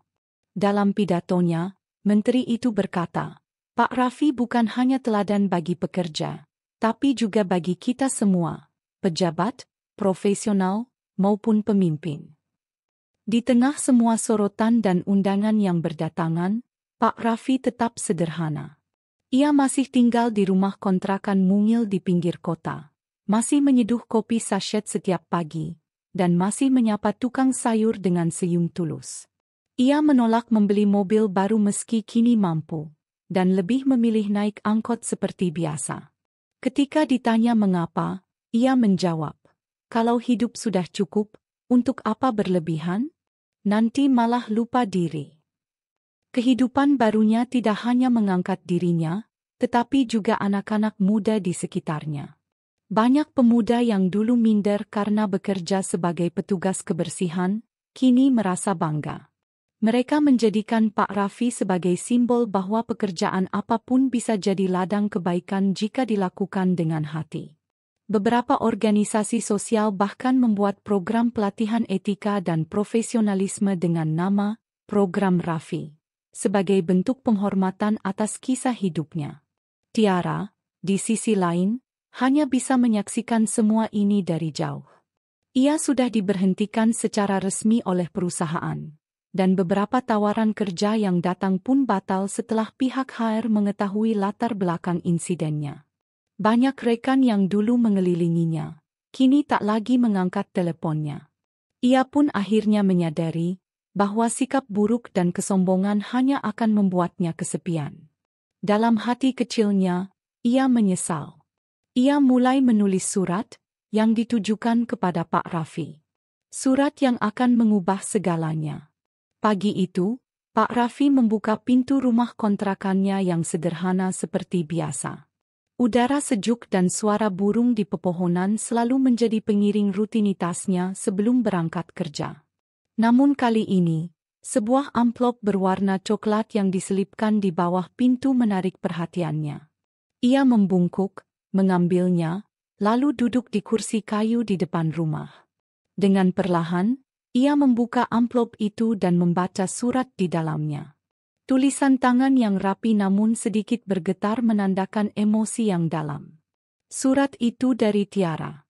Dalam pidatonya, menteri itu berkata, Pak Raffi bukan hanya teladan bagi pekerja, tapi juga bagi kita semua, pejabat, profesional, maupun pemimpin. Di tengah semua sorotan dan undangan yang berdatangan, Pak Raffi tetap sederhana. Ia masih tinggal di rumah kontrakan mungil di pinggir kota, masih menyeduh kopi sachet setiap pagi, dan masih menyapa tukang sayur dengan senyum tulus. Ia menolak membeli mobil baru meski kini mampu, dan lebih memilih naik angkot seperti biasa. Ketika ditanya mengapa, ia menjawab, "Kalau hidup sudah cukup, untuk apa berlebihan? Nanti malah lupa diri." Kehidupan barunya tidak hanya mengangkat dirinya, tetapi juga anak-anak muda di sekitarnya. Banyak pemuda yang dulu minder karena bekerja sebagai petugas kebersihan, kini merasa bangga. Mereka menjadikan Pak Raffi sebagai simbol bahwa pekerjaan apapun bisa jadi ladang kebaikan jika dilakukan dengan hati. Beberapa organisasi sosial bahkan membuat program pelatihan etika dan profesionalisme dengan nama Program Raffi, sebagai bentuk penghormatan atas kisah hidupnya. Tiara, di sisi lain, hanya bisa menyaksikan semua ini dari jauh. Ia sudah diberhentikan secara resmi oleh perusahaan, dan beberapa tawaran kerja yang datang pun batal setelah pihak HR mengetahui latar belakang insidennya. Banyak rekan yang dulu mengelilinginya, kini tak lagi mengangkat teleponnya. Ia pun akhirnya menyadari bahwa sikap buruk dan kesombongan hanya akan membuatnya kesepian. Dalam hati kecilnya, ia menyesal. Ia mulai menulis surat yang ditujukan kepada Pak Raffi. Surat yang akan mengubah segalanya. Pagi itu, Pak Raffi membuka pintu rumah kontrakannya yang sederhana seperti biasa. Udara sejuk dan suara burung di pepohonan selalu menjadi pengiring rutinitasnya sebelum berangkat kerja. Namun kali ini, sebuah amplop berwarna coklat yang diselipkan di bawah pintu menarik perhatiannya. Ia membungkuk, mengambilnya, lalu duduk di kursi kayu di depan rumah. Dengan perlahan, ia membuka amplop itu dan membaca surat di dalamnya. Tulisan tangan yang rapi namun sedikit bergetar menandakan emosi yang dalam. Surat itu dari Tiara.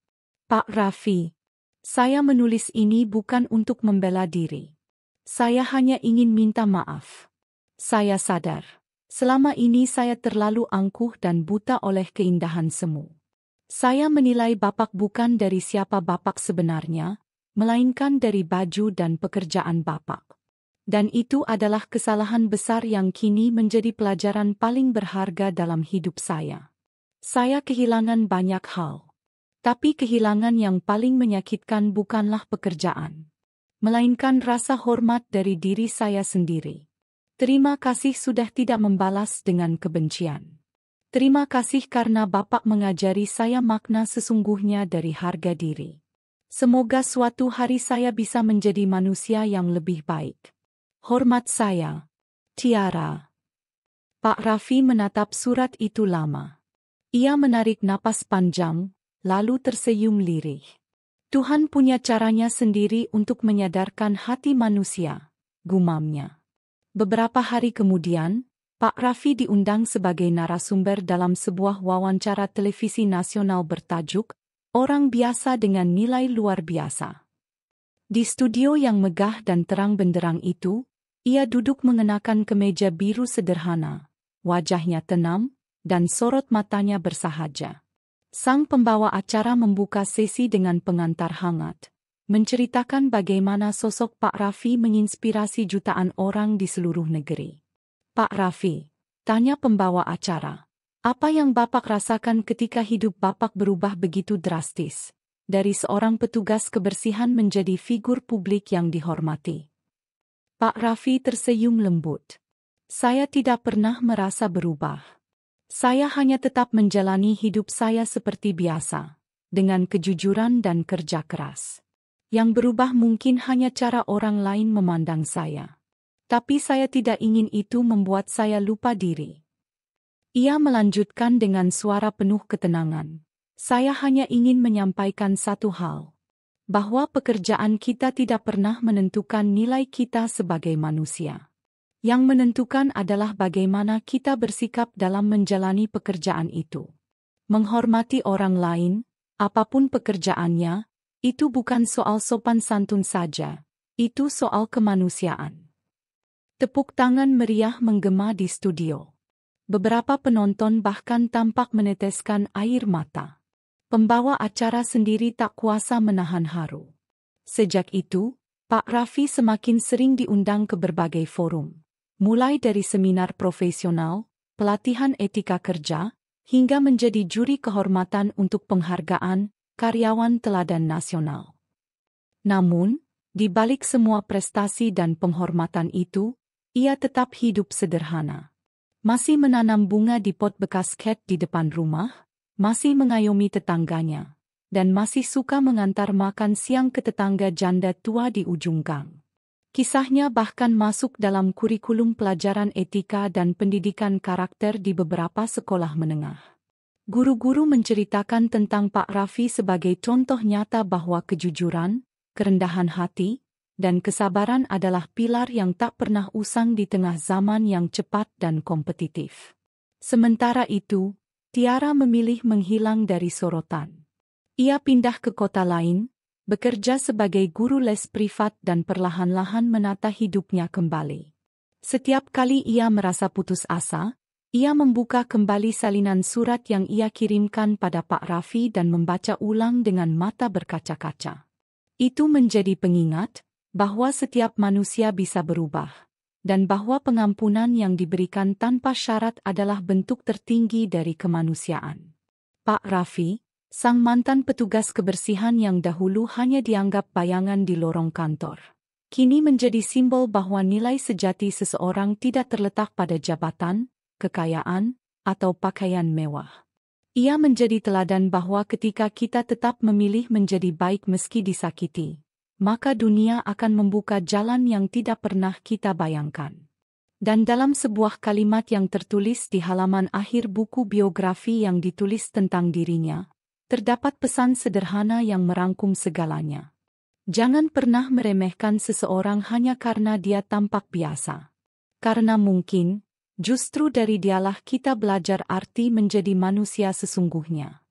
Pak Raffi, saya menulis ini bukan untuk membela diri. Saya hanya ingin minta maaf. Saya sadar, selama ini saya terlalu angkuh dan buta oleh keindahan semu. Saya menilai Bapak bukan dari siapa Bapak sebenarnya, melainkan dari baju dan pekerjaan Bapak. Dan itu adalah kesalahan besar yang kini menjadi pelajaran paling berharga dalam hidup saya. Saya kehilangan banyak hal. Tapi kehilangan yang paling menyakitkan bukanlah pekerjaan, melainkan rasa hormat dari diri saya sendiri. Terima kasih sudah tidak membalas dengan kebencian. Terima kasih karena Bapak mengajari saya makna sesungguhnya dari harga diri. Semoga suatu hari saya bisa menjadi manusia yang lebih baik. Hormat saya, Tiara. Pak Raffi menatap surat itu lama. Ia menarik napas panjang, lalu tersenyum lirih. Tuhan punya caranya sendiri untuk menyadarkan hati manusia, gumamnya. Beberapa hari kemudian, Pak Raffi diundang sebagai narasumber dalam sebuah wawancara televisi nasional bertajuk Orang Biasa dengan Nilai Luar Biasa. Di studio yang megah dan terang benderang itu, ia duduk mengenakan kemeja biru sederhana, wajahnya tenang, dan sorot matanya bersahaja. Sang pembawa acara membuka sesi dengan pengantar hangat, menceritakan bagaimana sosok Pak Raffi menginspirasi jutaan orang di seluruh negeri. Pak Raffi, tanya pembawa acara, apa yang Bapak rasakan ketika hidup Bapak berubah begitu drastis, dari seorang petugas kebersihan menjadi figur publik yang dihormati? Pak Raffi tersenyum lembut. Saya tidak pernah merasa berubah. Saya hanya tetap menjalani hidup saya seperti biasa, dengan kejujuran dan kerja keras. Yang berubah mungkin hanya cara orang lain memandang saya. Tapi saya tidak ingin itu membuat saya lupa diri. Ia melanjutkan dengan suara penuh ketenangan. Saya hanya ingin menyampaikan satu hal. Bahwa pekerjaan kita tidak pernah menentukan nilai kita sebagai manusia. Yang menentukan adalah bagaimana kita bersikap dalam menjalani pekerjaan itu. Menghormati orang lain, apapun pekerjaannya, itu bukan soal sopan santun saja, itu soal kemanusiaan. Tepuk tangan meriah menggema di studio. Beberapa penonton bahkan tampak meneteskan air mata. Pembawa acara sendiri tak kuasa menahan haru. Sejak itu, Pak Raffi semakin sering diundang ke berbagai forum. Mulai dari seminar profesional, pelatihan etika kerja, hingga menjadi juri kehormatan untuk penghargaan karyawan teladan nasional. Namun, di balik semua prestasi dan penghormatan itu, ia tetap hidup sederhana. Masih menanam bunga di pot bekas cat di depan rumah, masih mengayomi tetangganya, dan masih suka mengantar makan siang ke tetangga janda tua di ujung gang. Kisahnya bahkan masuk dalam kurikulum pelajaran etika dan pendidikan karakter di beberapa sekolah menengah. Guru-guru menceritakan tentang Pak Raffi sebagai contoh nyata bahwa kejujuran, kerendahan hati, dan kesabaran adalah pilar yang tak pernah usang di tengah zaman yang cepat dan kompetitif. Sementara itu, Tiara memilih menghilang dari sorotan. Ia pindah ke kota lain, bekerja sebagai guru les privat dan perlahan-lahan menata hidupnya kembali. Setiap kali ia merasa putus asa, ia membuka kembali salinan surat yang ia kirimkan pada Pak Raffi dan membaca ulang dengan mata berkaca-kaca. Itu menjadi pengingat bahwa setiap manusia bisa berubah, dan bahwa pengampunan yang diberikan tanpa syarat adalah bentuk tertinggi dari kemanusiaan. Pak Raffi, sang mantan petugas kebersihan yang dahulu hanya dianggap bayangan di lorong kantor, kini menjadi simbol bahwa nilai sejati seseorang tidak terletak pada jabatan, kekayaan, atau pakaian mewah. Ia menjadi teladan bahwa ketika kita tetap memilih menjadi baik meski disakiti, maka dunia akan membuka jalan yang tidak pernah kita bayangkan. Dan dalam sebuah kalimat yang tertulis di halaman akhir buku biografi yang ditulis tentang dirinya, terdapat pesan sederhana yang merangkum segalanya. Jangan pernah meremehkan seseorang hanya karena dia tampak biasa. Karena mungkin, justru dari dialah kita belajar arti menjadi manusia sesungguhnya.